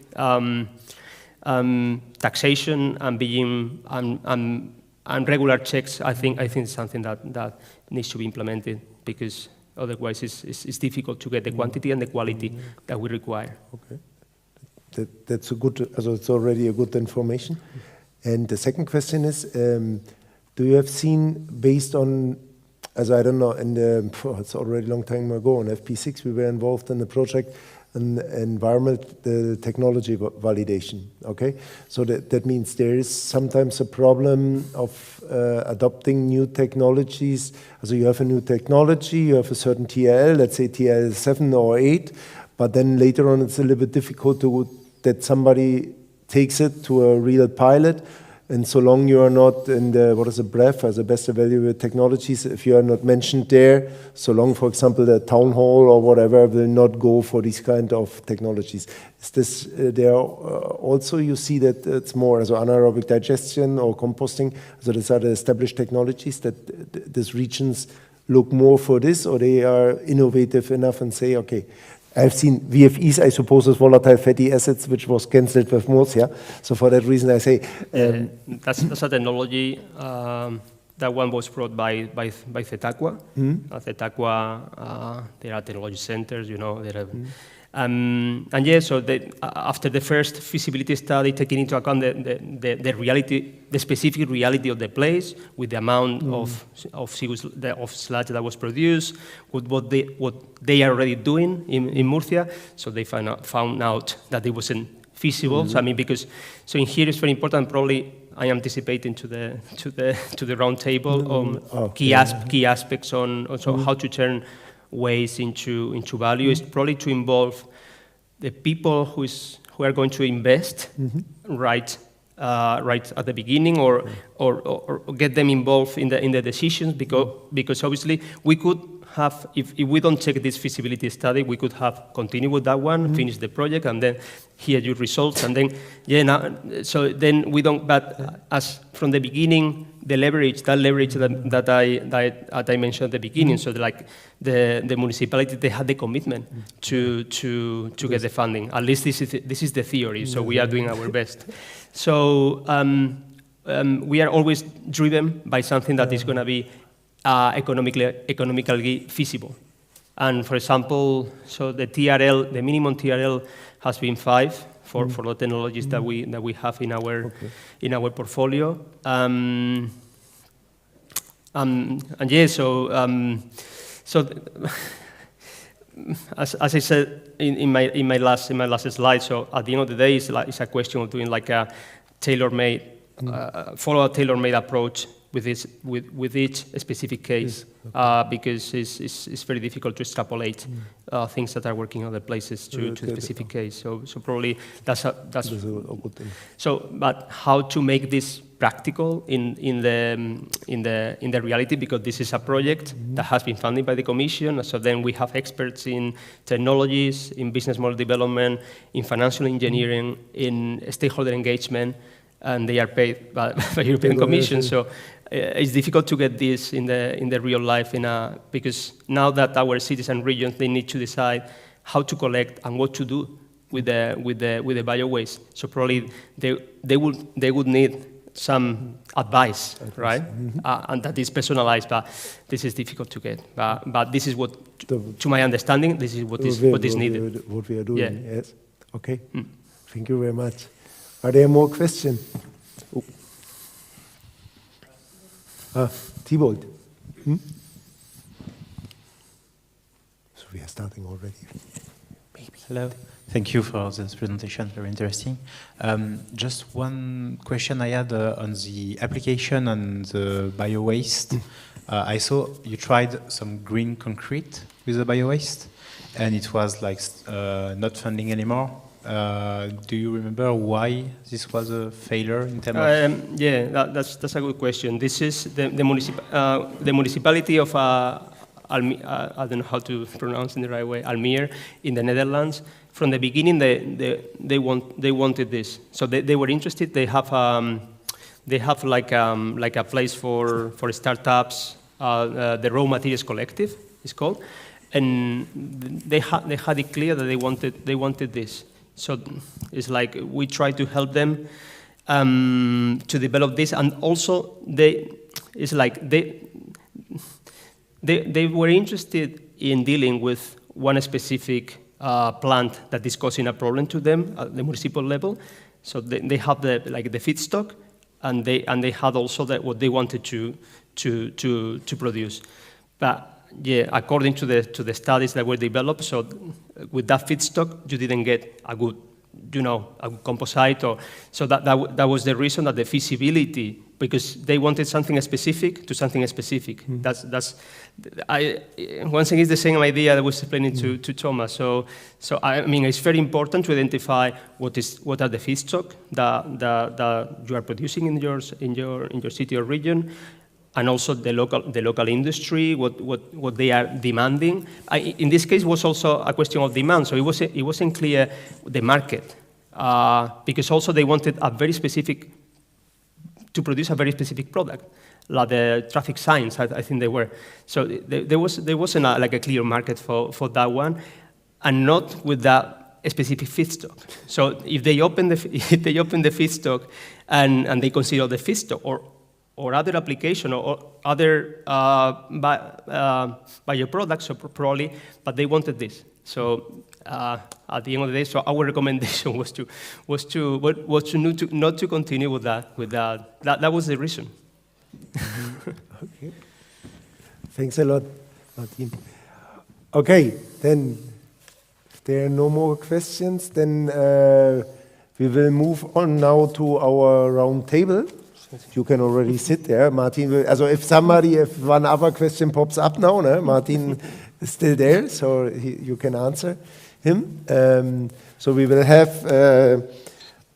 taxation and being and regular checks, I think is something that needs to be implemented, because otherwise it's difficult to get the quantity and the quality that we require. Okay, that's a good. So it's already a good information. And the second question is, do you have seen, based on, as I don't know, it's already a long time ago, in FP6 we were involved in the project, environmental technology validation, okay? So that means there is sometimes a problem of adopting new technologies. So you have a new technology, you have a certain TRL, let's say TRL 7 or 8, but then later on it's a little bit difficult that somebody takes it to a real pilot And so long you are not in the, what is the BREF, as the best available technologies, if you are not mentioned there, so long, for example, the town hall or whatever will not go for these kind of technologies. Is this, there also you see that it's more so anaerobic digestion or composting, so these are the established technologies that these regions look more for this, or they are innovative enough and say, okay, I've seen VFEs, I suppose, as volatile fatty acids, which was cancelled with MOS, yeah? So for that reason, I say... that's a technology, that one was brought by Zetaqua. Zetaqua, there are technology centers, you know, there are... and yeah, so after the first feasibility study, taking into account the reality, the specific reality of the place, with the amount of sludge that was produced, with what they are already doing in Murcia, so they found out that it wasn't feasible. So I mean, so in here it's very important. Probably I am anticipating to the round table on key aspects on also how to turn waste into value. Is probably to involve the people who are going to invest right at the beginning, or get them involved in the decisions, because obviously we could have, if we don't check this feasibility study, we could have continued with that one, finish the project, and then hear your results, and then so then we don't. But as from the beginning, that leverage that I mentioned at the beginning, so like the municipality, they had the commitment to get the funding. At least this is the theory. So we are doing our best. So we are always driven by something that is going to be economically feasible. And for example, so the TRL, the minimum TRL has been 5 for the technologies that we have in our portfolio. And yeah, so as I said in my last slide, so at the end of the day, it's a question of doing like a tailor-made, follow a tailor-made approach with each specific case, because it's very difficult to extrapolate things that are working in other places to the specific case. So probably that's a good thing. So, but how to make this practical in the reality, because this is a project that has been funded by the Commission. So then we have experts in technologies, in business model development, in financial engineering, in stakeholder engagement, and they are paid by the European Commission. So it's difficult to get this in the real life, because now that our cities and regions, they need to decide how to collect and what to do with the bio waste. So probably they would need some advice, right? And that is personalized, but this is difficult to get. But this is what, to my understanding, this is what is needed. What we are doing, yes. Okay. Thank you very much. Are there more questions? Thibault. So we are starting already. Maybe. Hello. Thank you for this presentation, very interesting. Just one question I had on the application on the bio-waste. I saw you tried some green concrete with the bio-waste, and it was like not funding anymore. Do you remember why this was a failure in terms of? Yeah, that's a good question. This is the municipality of I don't know how to pronounce in the right way, Almere in the Netherlands. From the beginning, they wanted this, so they were interested. They have like a place for startups. The Raw Materials Collective is called, and they had it clear that they wanted this. So it's like we try to help them to develop this, and also they were interested in dealing with one specific plant that is causing a problem to them at the municipal level. So they have the feedstock, and they had also what they wanted to produce. But yeah, according to the studies that were developed, so with that feedstock, you didn't get a good a composite. So that was the reason, that the feasibility, because they wanted something specific to something specific. One thing is the same idea that I was explaining to Thomas. So I mean, it's very important to identify what are the feedstock that you are producing in your city or region, and also the local industry, what they are demanding. In this case, it was also a question of demand, so it wasn't clear the market, because also they wanted to produce a very specific product, like the traffic signs, I think they were. So there wasn't like a clear market for that one, and not with that specific feedstock. So if they open the feedstock and they consider the feedstock or other application or other bioproducts, so probably, but they wanted this. So at the end of the day, so our recommendation was not to continue with that. That was the reason. Okay. Thanks a lot, Martin. Okay, then if there are no more questions, then we will move on now to our round table. You can already sit there. Martin will, if one other question pops up now, Martin is still there, so you can answer him. So we will have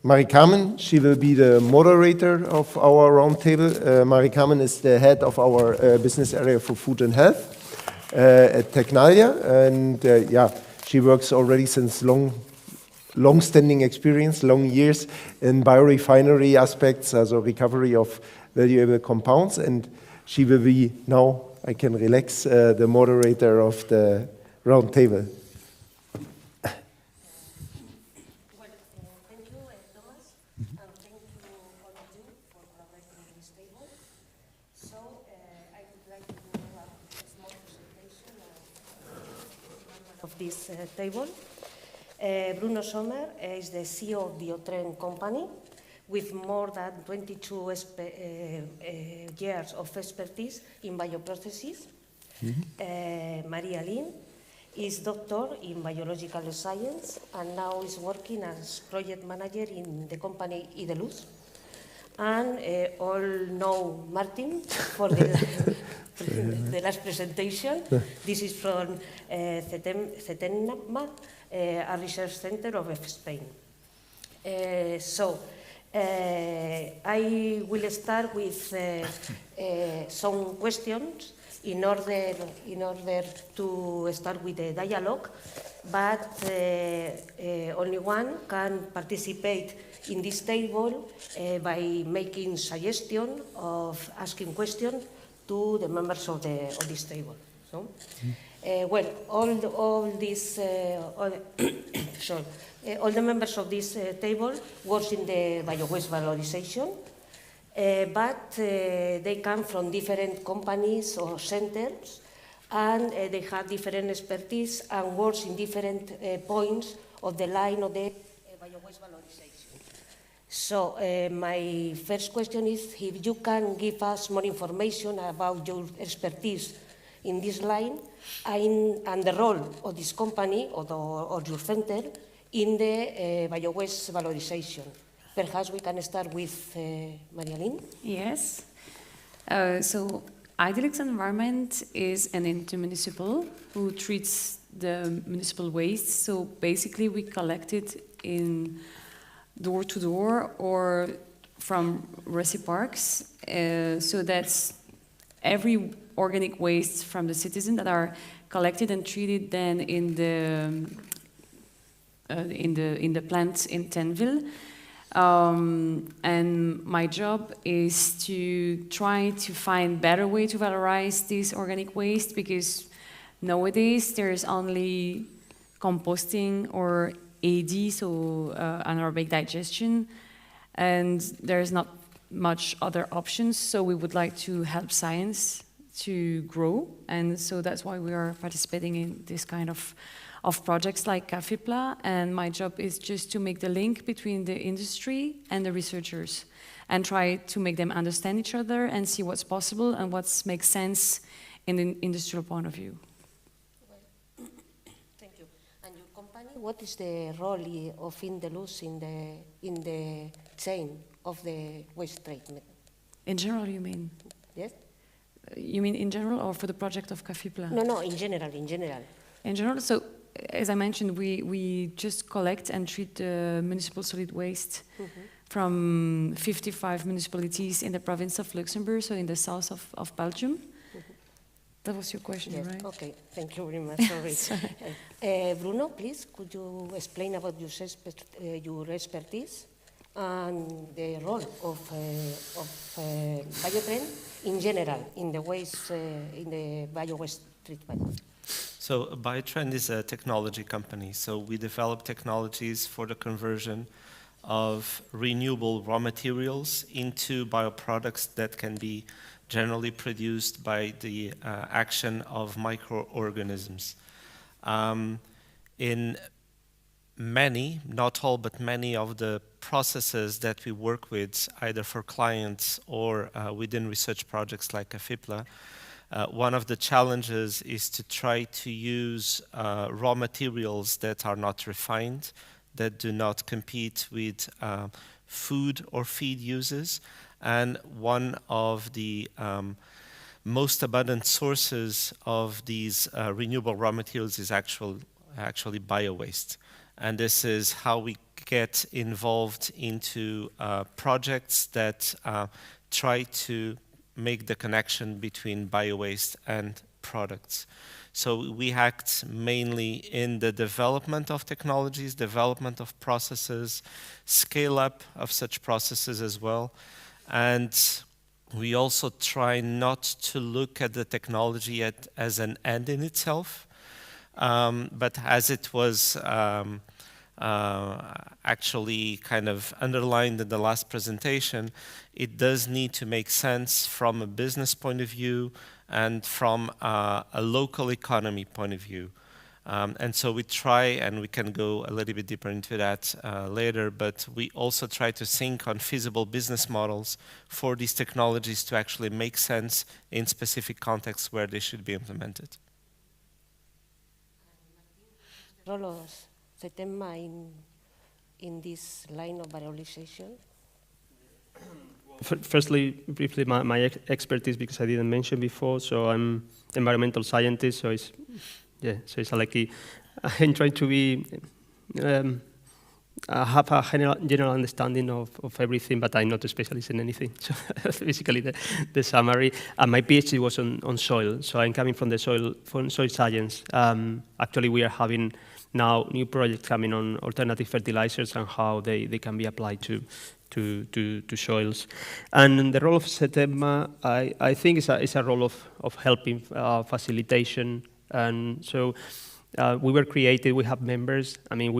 Mari-Carmen. She will be the moderator of our roundtable. Mari-Carmen is the head of our business area for food and health at Tecnalia, and she works already since long-standing experience, long years in biorefinery aspects, also recovery of valuable compounds, and she will be now, I can relax, the moderator of the roundtable. Well, thank you, Thomas, and thank you all of you for collaborating in this table. So I would like to do a small presentation of this table. Bruno Sommer is the CEO of the Otren company, with more than 22 years of expertise in bioprocesses. Maria Lin is doctor in biological science and now is working as project manager in the company Ideluz. And all know Martin for the last presentation. This is from CETENMA, a research center of Spain. I will start with some questions in order to start with the dialogue, but only one can participate in this table by making suggestion of asking questions to the members of this table. So, all the members of this table work in the biowaste valorization, but they come from different companies or centers, and they have different expertise and work in different points of the line of the biowaste valorization. So my first question is if you can give us more information about your expertise in this line and the role of this company or your center in the biowaste valorization. Perhaps we can start with Maria-Lynn. Yes. So Idelix Environment is an intermunicipal who treats the municipal waste. So basically we collect it in door to door or from resi parks. So that's every organic waste from the citizen that are collected and treated then in the plants in Tenville. And my job is to try to find better way to valorize this organic waste, because nowadays there's only composting or AD, so anaerobic digestion, and there's not much other options. So we would like to help science to grow, and so that's why we are participating in this kind of projects like CAFIPLA, and my job is just to make the link between the industry and the researchers and try to make them understand each other and see what's possible and what makes sense in an industrial point of view. Well, thank you. And your company what is the role of Indalus in the chain of the waste treatment? In general, you mean? Yes? You mean in general or for the project of Cafipla? No, in general, in general. In general, so as I mentioned, we just collect and treat municipal solid waste from 55 municipalities in the province of Luxembourg, so in the south of Belgium. That was your question, Yes. right? Okay, thank you very much. Sorry. Bruno, please, could you explain about your expertise and the role of biotrend in general in the waste, in the bio-waste treatment? So Biotrend is a technology company. So we develop technologies for the conversion of renewable raw materials into bioproducts that can be generally produced by the action of microorganisms. In many, not all, but many of the processes that we work with, either for clients or within research projects like Cafipla, one of the challenges is to try to use raw materials that are not refined, that do not compete with food or feed uses. And one of the most abundant sources of these renewable raw materials is actually biowaste. And this is how we get involved into projects that try to make the connection between biowaste and products. So we act mainly in the development of technologies, development of processes, scale up of such processes as well. And we also try not to look at the technology as an end in itself, but as it was actually kind of underlined in the last presentation, it does need to make sense from a business point of view and from a local economy point of view. And so we try, and we can go a little bit deeper into that later, but we also try to think on feasible business models for these technologies to actually make sense in specific contexts where they should be implemented. Role of CETEMA in this line of valorization? Firstly, briefly, my expertise, because I didn't mention before, so I'm environmental scientist, so it's a lucky. I'm trying to be have a general understanding of everything, but I'm not a specialist in anything. So that's basically the summary. And my PhD was on soil, so I'm coming from soil science. Actually, we are having now new projects coming on alternative fertilizers and how they can be applied to soils. And the role of CETEMA, I think, is a role of helping facilitation. And so we were created, we have members. I mean,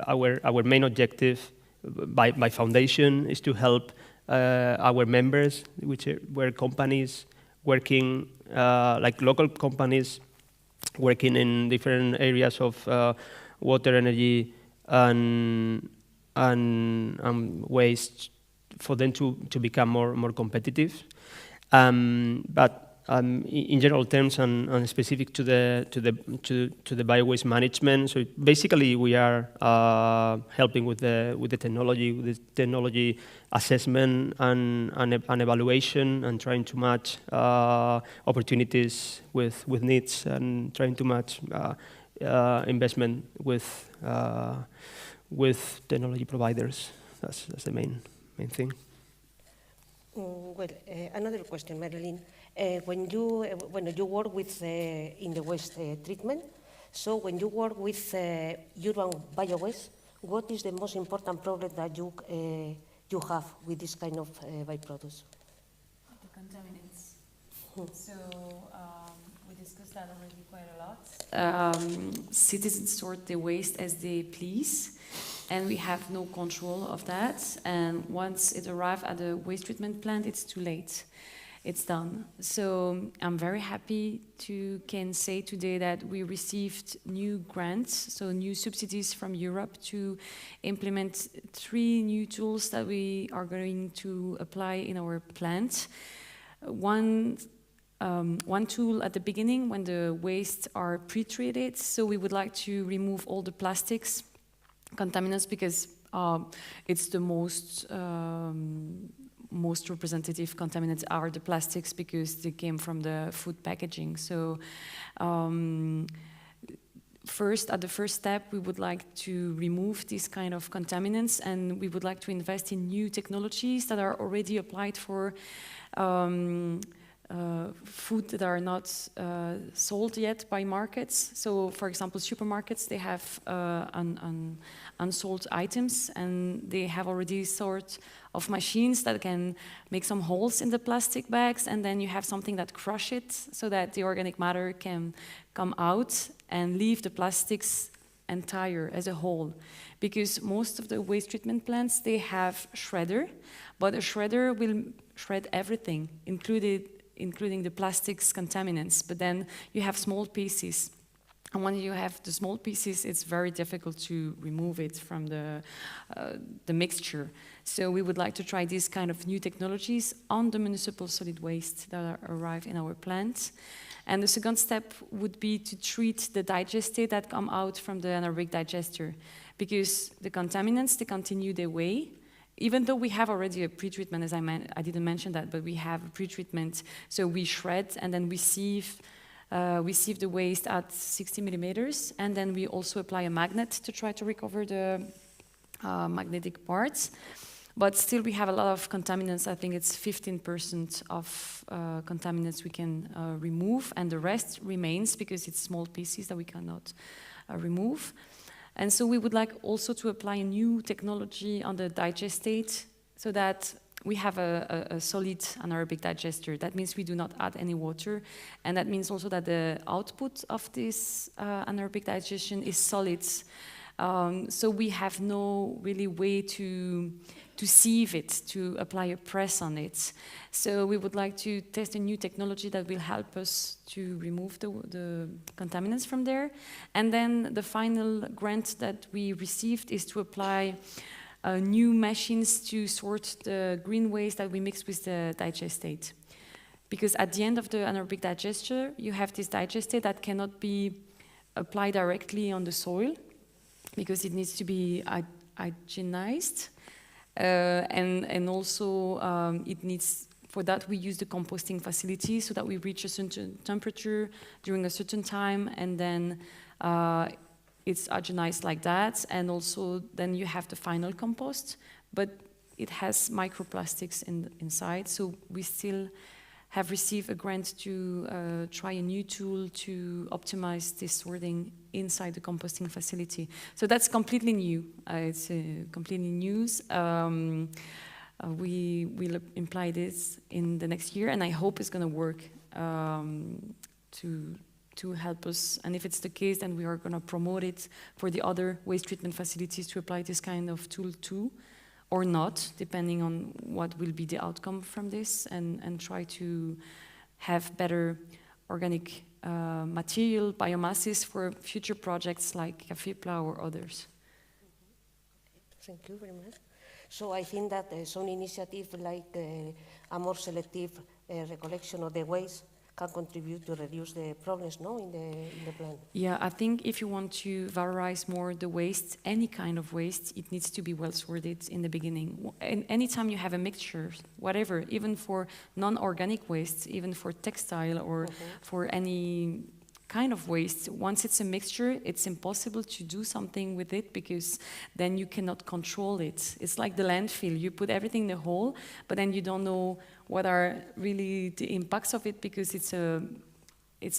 our main objective by foundation is to help our members, which were companies working, like local companies working in different areas of water, energy, and waste, for them to become more competitive. But in general terms and specific to the bio-waste management, so basically we are helping with the technology assessment and evaluation, and trying to match opportunities with needs, and trying to match investment with technology providers. That's the main thing. Well, another question, Marilyn. When you work with in the waste treatment, so when you work with urban biowaste, what is the most important problem that you have with this kind of byproducts? The contaminants. So we discussed that already quite a lot. Citizens sort the waste as they please, and we have no control of that. And once it arrives at the waste treatment plant, it's too late. It's done. So I'm very happy can say today that we received new grants, so new subsidies from Europe to implement 3 new tools that we are going to apply in our plant. One one tool at the beginning when the wastes are pre-treated. So we would like to remove all the plastics, contaminants, because it's the most representative contaminants are the plastics because they came from the food packaging. So first, at the first step, we would like to remove these kind of contaminants, and we would like to invest in new technologies that are already applied for food that are not sold yet by markets. So, for example, supermarkets, they have unsold items, and they have already sort of machines that can make some holes in the plastic bags, and then you have something that crush it so that the organic matter can come out and leave the plastics entire as a whole. Because most of the waste treatment plants, they have shredder, but a shredder will shred everything, including the plastics contaminants, but then you have small pieces. And when you have the small pieces, it's very difficult to remove it from the mixture. So we would like to try these kind of new technologies on the municipal solid waste that arrive in our plant. And the second step would be to treat the digestate that come out from the anaerobic digester, because the contaminants, they continue their way. Even though we have already a pre-treatment, as I didn't mention that, but we have a pre-treatment, so we shred and then we sieve the waste at 60 millimeters, and then we also apply a magnet to try to recover the magnetic parts. But still we have a lot of contaminants. I think it's 15% of contaminants we can remove, and the rest remains because it's small pieces that we cannot remove. And so we would like also to apply a new technology on the digestate so that we have a solid anaerobic digester. That means we do not add any water, and that means also that the output of this anaerobic digestion is solid. So we have no really way to sieve it, to apply a press on it. So we would like to test a new technology that will help us to remove the contaminants from there. And then the final grant that we received is to apply new machines to sort the green waste that we mix with the digestate. Because at the end of the anaerobic digester, you have this digestate that cannot be applied directly on the soil because it needs to be hygienized. And also it needs, for that we use the composting facility so that we reach a certain temperature during a certain time, and then it's hygienized like that, and also then you have the final compost, but it has microplastics inside, so we still have received a grant to try a new tool to optimize this sorting inside the composting facility. So that's completely new. It's completely news. We will imply this in the next year, and I hope it's going to work to help us. And if it's the case, then we are going to promote it for the other waste treatment facilities to apply this kind of tool too, or not, depending on what will be the outcome from this, and try to have better organic material, biomasses for future projects like Cafipla or others. Thank you very much. So I think that some initiative like a more selective recollection of the waste can contribute to reduce the problems, no, in the plant. Yeah, I think if you want to valorize more the waste, any kind of waste, it needs to be well sorted in the beginning. And anytime you have a mixture, whatever, even for non-organic waste, even for textile or for any kind of waste, once it's a mixture, it's impossible to do something with it because then you cannot control it. It's like the landfill. You put everything in the hole, but then you don't know what are really the impacts of it because it's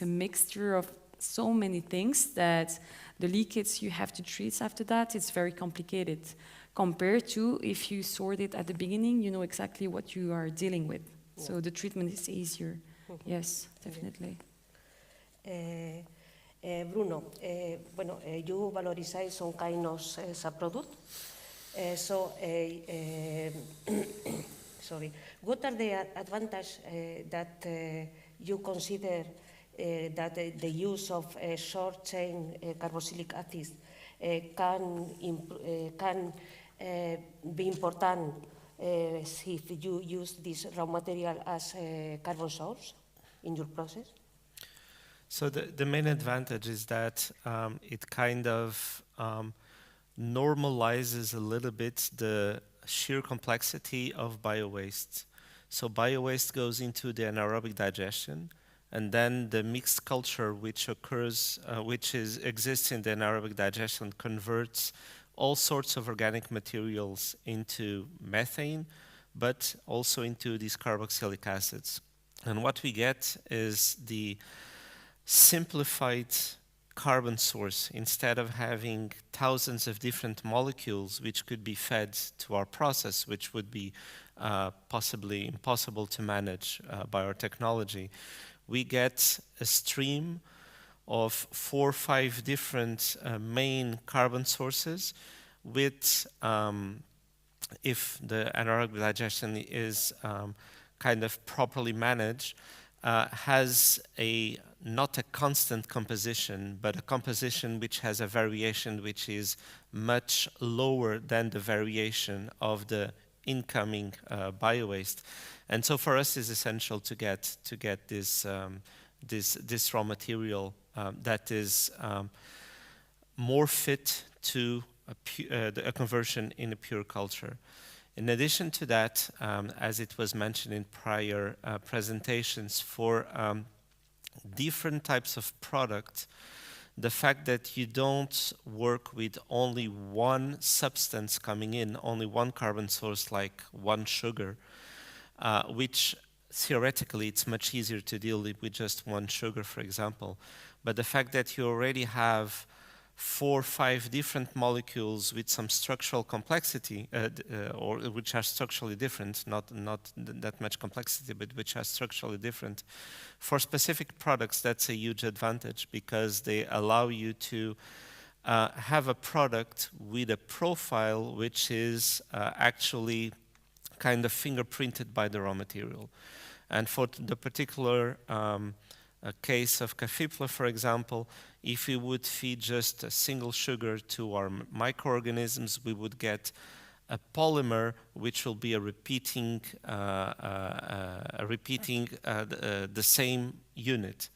a mixture of so many things that the leakage you have to treat after that, it's very complicated. Compared to if you sort it at the beginning, you know exactly what you are dealing with. Yeah. So the treatment is easier. Yes, definitely. Bruno, you valorize some kind of subproduct. Sorry. What are the advantages that you consider that the use of short-chain carboxylic acid can be important if you use this raw material as a carbon source? in your process? So the main advantage is that it kind of normalizes a little bit the sheer complexity of biowaste. So biowaste goes into the anaerobic digestion, and then the mixed culture which occurs, exists in the anaerobic digestion, converts all sorts of organic materials into methane, but also into these carboxylic acids. And what we get is the simplified carbon source. Instead of having thousands of different molecules which could be fed to our process, which would be possibly impossible to manage by our technology, we get a stream of 4 or 5 different main carbon sources with, if the anaerobic digestion is kind of properly managed, has not a constant composition, but a composition which has a variation which is much lower than the variation of the incoming biowaste. And so for us it's essential to get this raw material that is more fit to a conversion in a pure culture. In addition to that, as it was mentioned in prior presentations, for different types of products, the fact that you don't work with only one substance coming in, only one carbon source like one sugar, which theoretically it's much easier to deal with just one sugar, for example. But the fact that you already have 4 or 5 different molecules with some structural complexity, or which are structurally different, not that much complexity, but which are structurally different. For specific products, that's a huge advantage because they allow you to have a product with a profile which is actually kind of fingerprinted by the raw material. And for the particular case of Cafipla, for example, if we would feed just a single sugar to our microorganisms, we would get a polymer which will be repeating the same unit,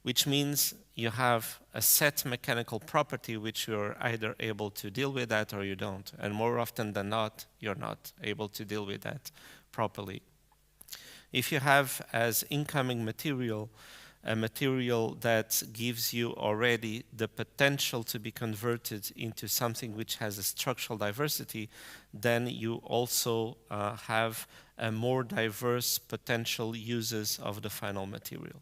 which means you have a set mechanical property which you're either able to deal with that or you don't. And more often than not, you're not able to deal with that properly. If you have as incoming material a material that gives you already the potential to be converted into something which has a structural diversity, then you also have a more diverse potential uses of the final material.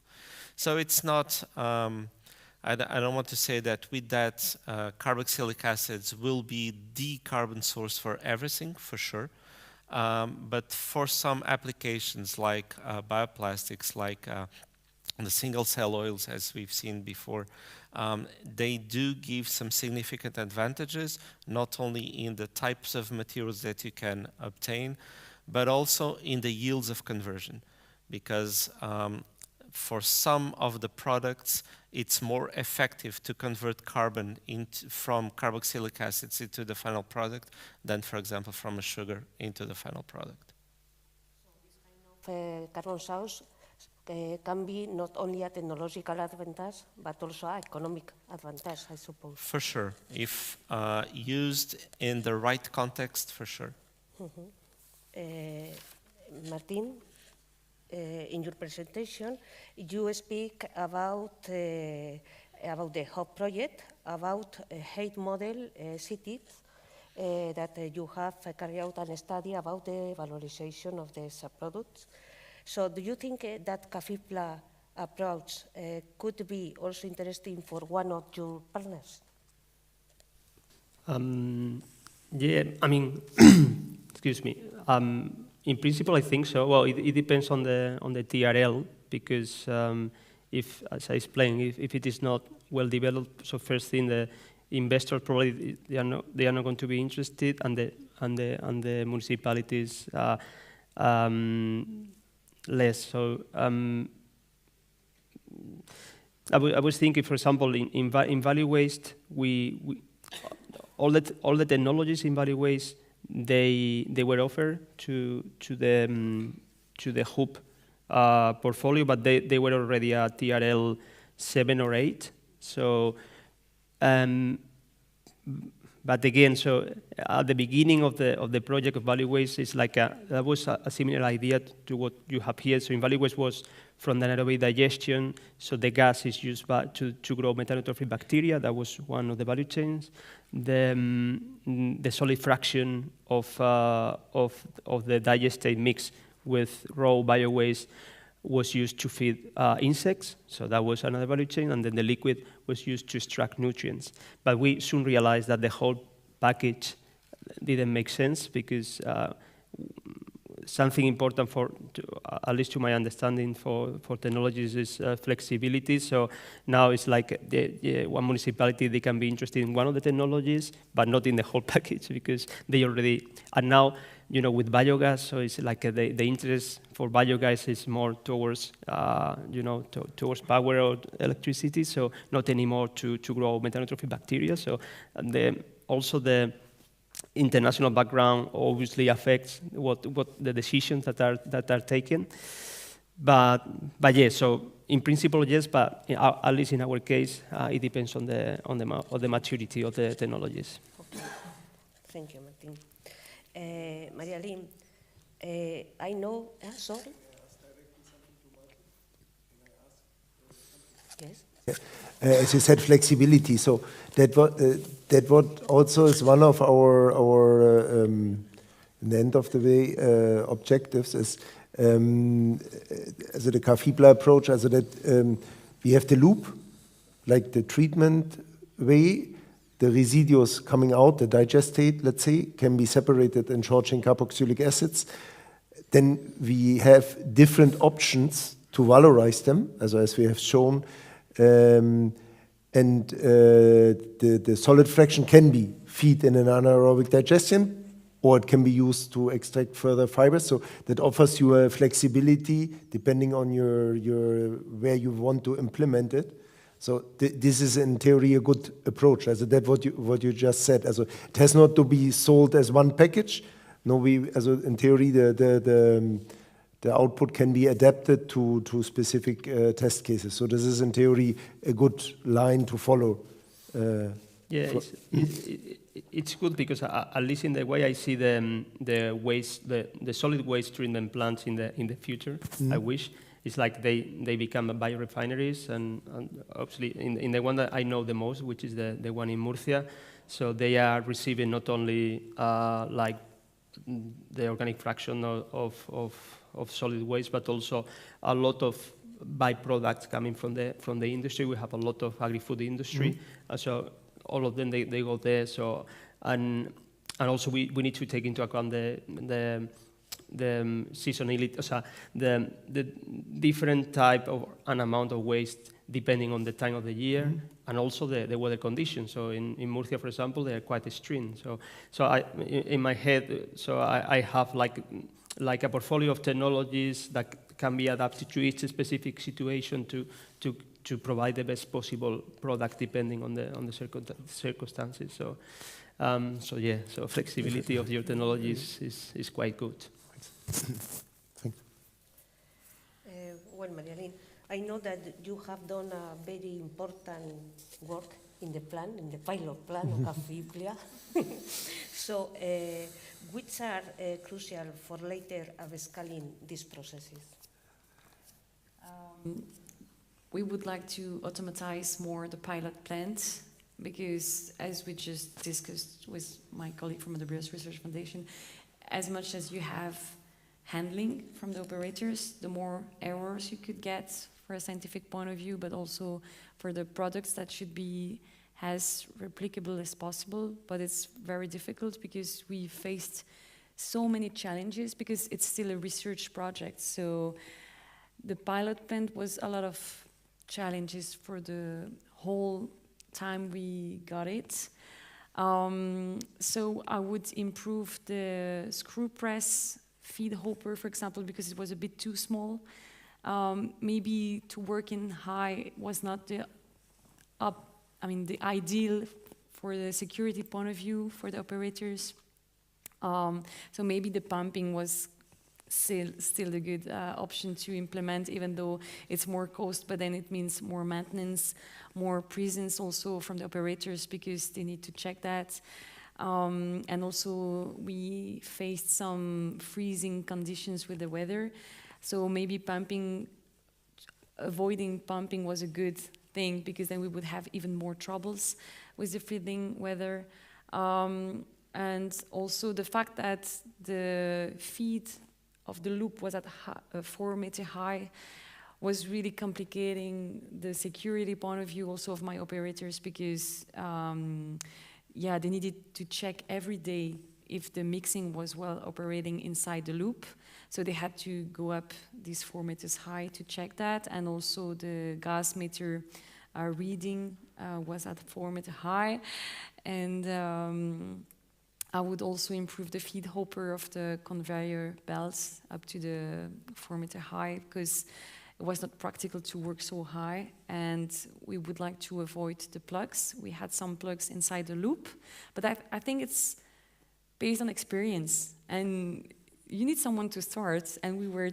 So it's not, I don't want to say that with that carboxylic acids will be the carbon source for everything, for sure. But for some applications like bioplastics, like the single-cell oils, as we've seen before, they do give some significant advantages, not only in the types of materials that you can obtain, but also in the yields of conversion. Because for some of the products, it's more effective to convert carbon from carboxylic acids into the final product than, for example, from a sugar into the final product. So this kind of carbon source can be not only a technological advantage, but also an economic advantage, I suppose. For sure. If used in the right context, for sure. Martin, in your presentation, you speak about the HOP project, about a height model cities that you have carried out a study about the valorization of these products. So do you think that Cafipla approach could be also interesting for one of your partners? Yeah, I mean, excuse me. In principle, I think so. Well, it depends on the TRL because if, as I explained, if it is not well developed, so first thing the investors probably they are not going to be interested, and the municipalities less. So I was thinking, for example, in value waste, we all the technologies in value waste they were offered to the HOP portfolio, but they were already at TRL 7 or 8. So, but again, so at the beginning of the project of value waste, it's like that was a similar idea to what you have here. So in value waste was from the anaerobic digestion. So the gas is used to grow methanoeutrophic bacteria. That was one of the value chains. The solid fraction of the digestate mix with raw bio waste was used to feed insects, so that was another value chain, and then the liquid was used to extract nutrients. But we soon realized that the whole package didn't make sense because something important at least to my understanding for technologies is flexibility. So now it's like one municipality, they can be interested in one of the technologies, but not in the whole package because they already, and now, you know, with biogas, so it's like the interest for biogas is more towards, towards power or electricity, so not anymore to grow methanoeutrophic bacteria. So also the international background obviously affects what the decisions that are taken. But yeah, so in principle, yes, but at least in our case, it depends on the maturity of the technologies. Okay. Thank you, Martin. Maria Lim, I know, sorry? Yes? As you said, flexibility. So that what also is one of our in the end of the way objectives is also the Car-Fibler approach, also that we have the loop, like the treatment way. The residues coming out, the digestate, let's say, can be separated in short-chain carboxylic acids. Then we have different options to valorize them, as we have shown. The solid fraction can be fed in an anaerobic digestion, or it can be used to extract further fibers. So that offers you a flexibility depending on where you want to implement it. So this is in theory a good approach. As that what you just said. As it has not to be sold as one package. No, in theory the output can be adapted to specific test cases. So this is in theory a good line to follow. It's good because at least in the way I see the waste, the solid waste treatment plants in the future, I wish. It's like they become biorefineries, and obviously in the one that I know the most, which is the one in Murcia, so they are receiving not only like the organic fraction of solid waste, but also a lot of byproducts coming from the industry. We have a lot of agri-food industry, so all of them they go there. So and also we need to take into account the seasonality, the different type of an amount of waste depending on the time of the year, and also the weather conditions. So in Murcia, for example, they are quite extreme. So I, in my head, so I have like a portfolio of technologies that can be adapted to each specific situation to provide the best possible product depending on the circumstances. So yeah, so flexibility of your technologies is quite good. Well, Marialyn, I know that you have done a very important work in the pilot plan of Car-Fibler. So, which are crucial for later upscaling these processes? We would like to automatize more the pilot plants because, as we just discussed with my colleague from the Biowaste Research Foundation, as much as you have handling from the operators, the more errors you could get for a scientific point of view, but also for the products that should be as replicable as possible. But it's very difficult because we faced so many challenges because it's still a research project. So the pilot plant was a lot of challenges for the whole time we got it. So I would improve the screw press feed hopper, for example, because it was a bit too small. Maybe to work in high was not the ideal for the security point of view for the operators. So maybe the pumping was still a good option to implement, even though it's more cost, but then it means more maintenance, more presence also from the operators because they need to check that. And also we faced some freezing conditions with the weather. So maybe avoiding pumping was a good thing because then we would have even more troubles with the freezing weather. And also the fact that the feed of the loop was at 4 meter high was really complicating the security point of view also of my operators because yeah, they needed to check every day if the mixing was well operating inside the loop. So they had to go up these 4 meters high to check that. And also the gas meter reading was at 4 meter high. And I would also improve the feed hopper of the conveyor belts up to the 4 meter high because it was not practical to work so high, and we would like to avoid the plugs. We had some plugs inside the loop, but I think it's based on experience, and you need someone to start, and we were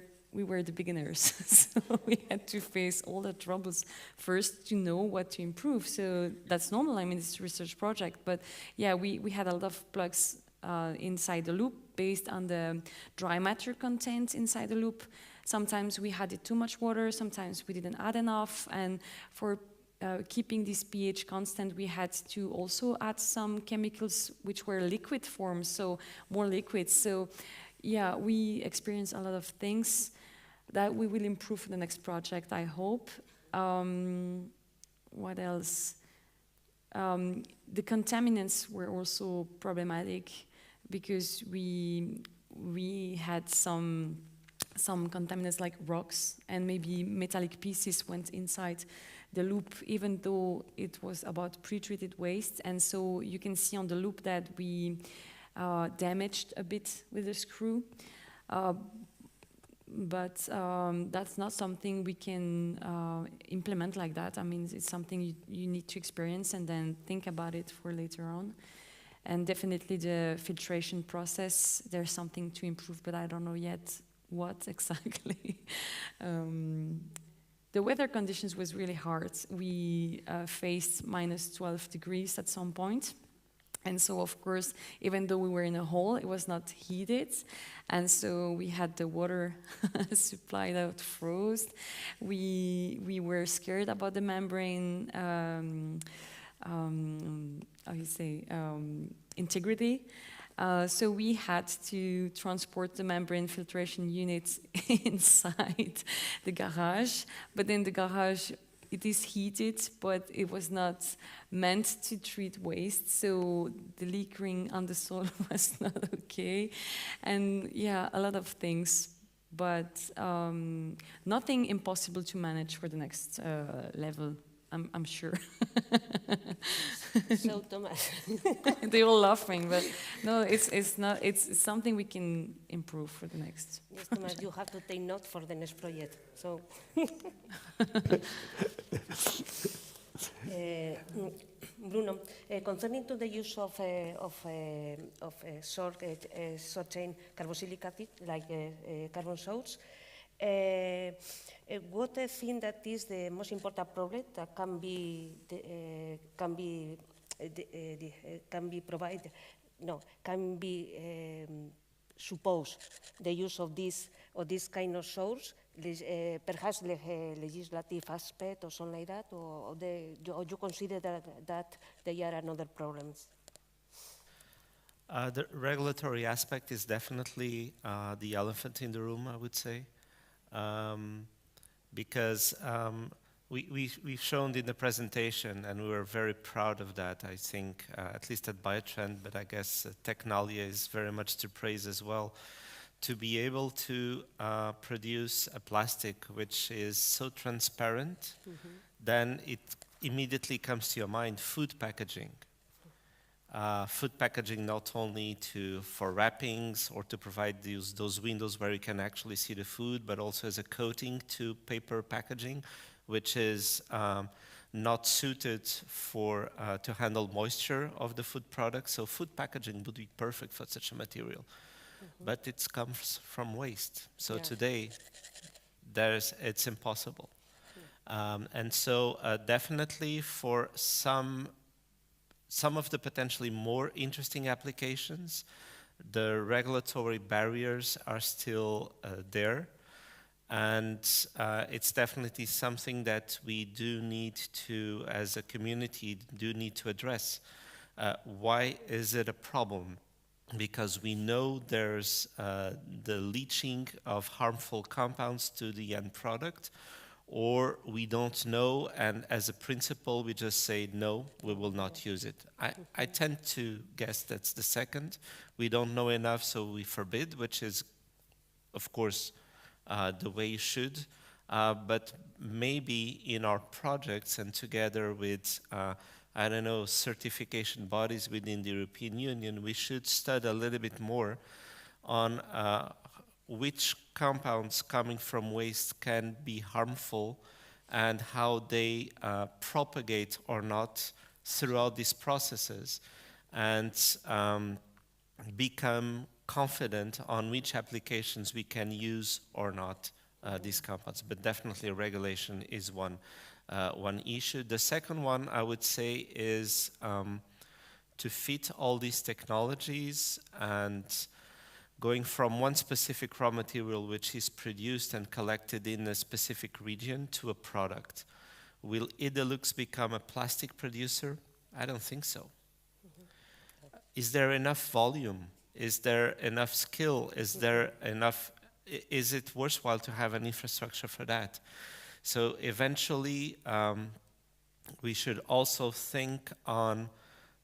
the beginners, so we had to face all the troubles first to know what to improve. So that's normal. I mean, it's a research project, but yeah, we had a lot of plugs inside the loop based on the dry matter content inside the loop. Sometimes we had too much water, sometimes we didn't add enough, and for keeping this pH constant, we had to also add some chemicals which were liquid form, so more liquids. So yeah, we experienced a lot of things that we will improve for the next project, I hope. What else? The contaminants were also problematic because we had some contaminants like rocks and maybe metallic pieces went inside the loop, even though it was about pre-treated waste. And so you can see on the loop that we damaged a bit with the screw. But that's not something we can implement like that. I mean, it's something you need to experience and then think about it for later on. And definitely the filtration process, there's something to improve, but I don't know yet what exactly. The weather conditions was really hard. We faced minus 12 degrees at some point. And so, of course, even though we were in a hole, it was not heated. And so we had the water supply that froze. We were scared about the membrane, integrity. So we had to transport the membrane filtration units inside the garage. But in the garage, it is heated, but it was not meant to treat waste, so the leaking on the soil was not okay. And yeah, a lot of things, but nothing impossible to manage for the next level, I'm sure. So, Thomas. They're all laughing, but no, it's not. It's something we can improve for the next. Yes, Thomas, you have to take note for the next project. So, Bruno, concerning to the use of short-chain carboxylic acid, like carbon salts, what I think that is the most important problem that can be suppose the use of this kind of source, perhaps legislative aspect or something like that, or you consider that they are another problems? The regulatory aspect is definitely the elephant in the room, I would say, because we've shown in the presentation, and we were very proud of that, I think, at least at Biotrend, but I guess Technalia is very much to praise as well, to be able to produce a plastic which is so transparent, then it immediately comes to your mind, food packaging. Food packaging not only for wrappings or to provide those windows where you can actually see the food, but also as a coating to paper packaging, which is not suited to handle moisture of the food product. So food packaging would be perfect for such a material. but it comes from waste. So Yeah. today, it's impossible. And so definitely for some of the potentially more interesting applications, the regulatory barriers are still there. And it's definitely something that we do need to, as a community, do need to address. Why is it a problem? Because we know there's the leaching of harmful compounds to the end product, or we don't know, and as a principle, we just say, no, we will not use it. I tend to guess that's the second. We don't know enough, so we forbid, which is, of course, the way you should. But maybe in our projects and together with, I don't know, certification bodies within the European Union, we should study a little bit more on which compounds coming from waste can be harmful and how they propagate or not throughout these processes, and become confident on which applications we can use or not these compounds. But definitely regulation is one issue. The second one, I would say, is to fit all these technologies and going from one specific raw material which is produced and collected in a specific region to a product. Will Idelux become a plastic producer? I don't think so. Is there enough volume? Is there enough skill? Is it worthwhile to have an infrastructure for that? So eventually, we should also think on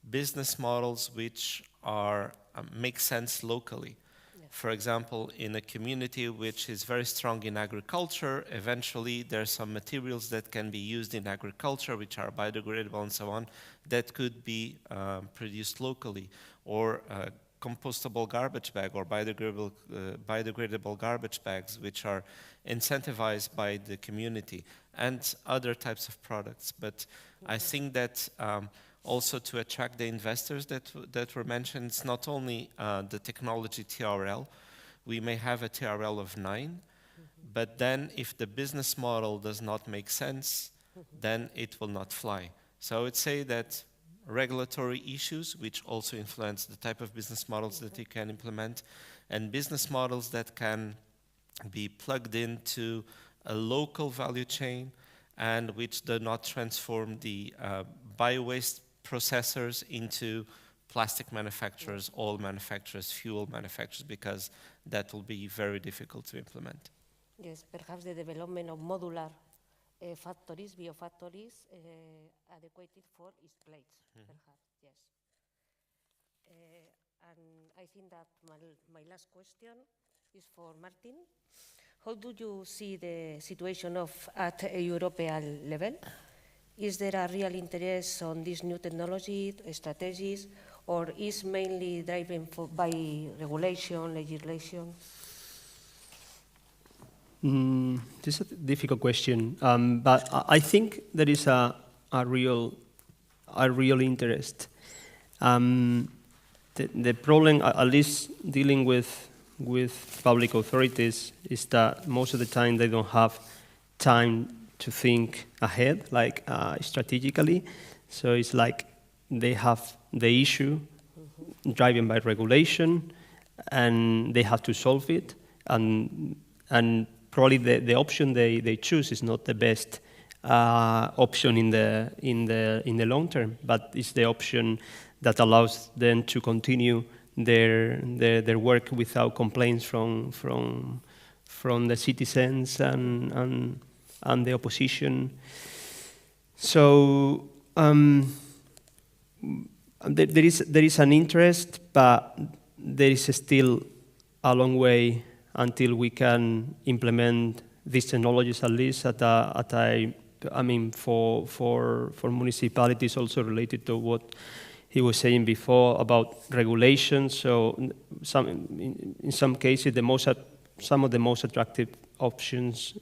business models which are make sense locally. For example, in a community which is very strong in agriculture, eventually there are some materials that can be used in agriculture which are biodegradable and so on, that could be produced locally. Or compostable garbage bag or biodegradable garbage bags which are incentivized by the community, and other types of products. But I think that also to attract the investors that were mentioned, it's not only the technology TRL. We may have a TRL of 9, but then if the business model does not make sense, then it will not fly. So I would say that regulatory issues, which also influence the type of business models that you can implement, and business models that can be plugged into a local value chain and which do not transform the biowaste processors into plastic manufacturers, oil manufacturers, fuel manufacturers, because that will be very difficult to implement. Yes, perhaps the development of modular factories, biofactories, adequate for its place, perhaps, yes. And I think that my last question is for Martin. How do you see the situation at a European level? Is there a real interest on this new technology, strategies, or is mainly driven by regulation, legislation? This is a difficult question, but I think there is a real interest. The problem, at least dealing with public authorities, is that most of the time they don't have time to think ahead, like strategically. So it's like they have the issue driven by regulation, and they have to solve it, and probably the option they choose is not the best option in the long term, but it's the option that allows them to continue their work without complaints from the citizens and the opposition. So there is an interest, but there is still a long way until we can implement these technologies, at least for municipalities, also related to what he was saying before about regulation. So in some cases, some of the most attractive options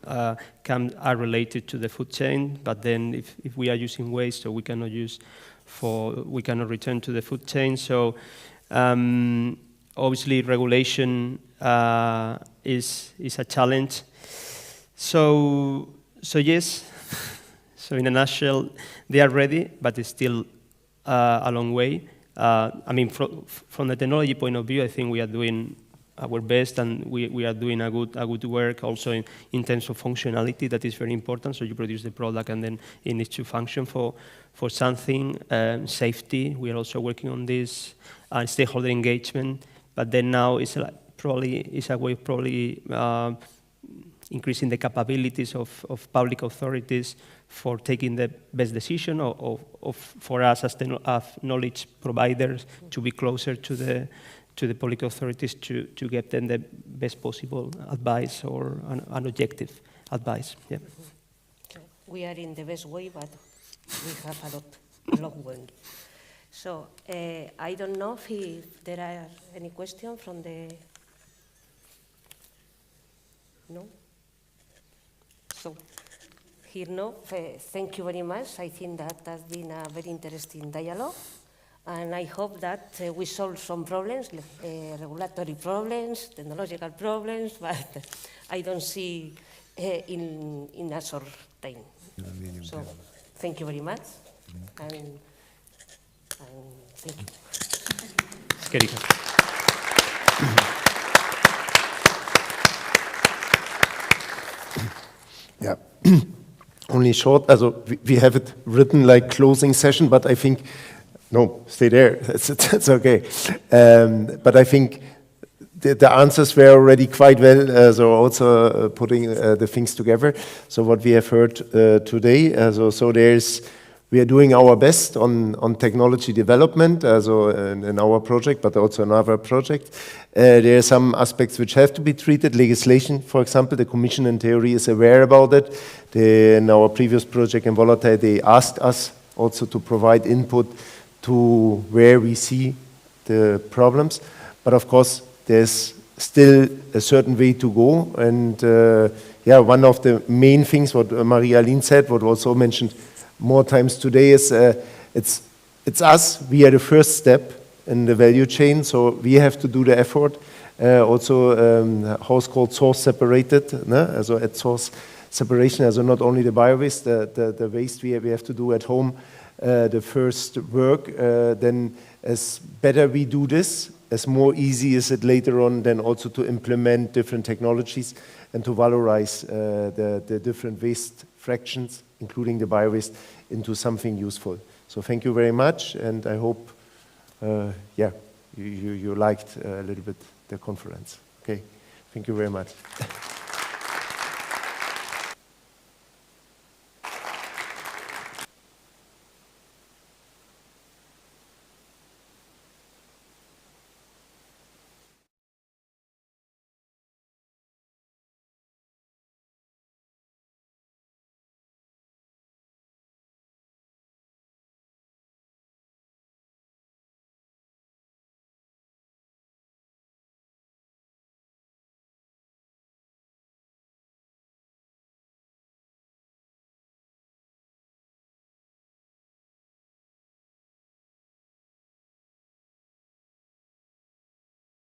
are related to the food chain. But then, if we are using waste, so we cannot return to the food chain. So obviously regulation is a challenge. So yes, so in a nutshell, they are ready, but it's still a long way. I mean, from the technology point of view, I think we are doing our best, and we are doing a good work also in terms of functionality. That is very important. So you produce the product, and then it needs to function for something. Safety, we are also working on this. Stakeholder engagement, but then now it's a way of probably increasing the capabilities of public authorities for taking the best decision, or for us as knowledge providers to be closer to the public authorities to get them the best possible advice or an objective advice. Yeah. We are in the best way, but we have a long way. So I don't know if there are any questions from the... No? So here no. Thank you very much. I think that has been a very interesting dialogue. And I hope that we solve some problems, regulatory problems, technological problems, but I don't see in a short time. So thank you very much. And thank you. Querido. Yeah. Only short, we have it written like closing session, but I think, no, stay there, that's okay. But I think the answers were already quite well, so also putting the things together. So what we have heard today, we are doing our best on technology development, in our project, but also in other project. There are some aspects which have to be treated. Legislation, for example, the Commission in theory is aware about it. In our previous project in Volatile, they asked us also to provide input to where we see the problems. But of course, there's still a certain way to go. And one of the main things, what Maria-Aline said, what also mentioned more times today, is it's us. We are the first step in the value chain, so we have to do the effort. Also, how it's called source separated, also at source separation, also not only the biowaste, the waste we have to do at home, the first work. Then as better we do this, as more easy is it later on then also to implement different technologies and to valorize the different waste fractions, including the biowaste, into something useful. So thank you very much, and I hope, you liked a little bit the conference. Okay, thank you very much.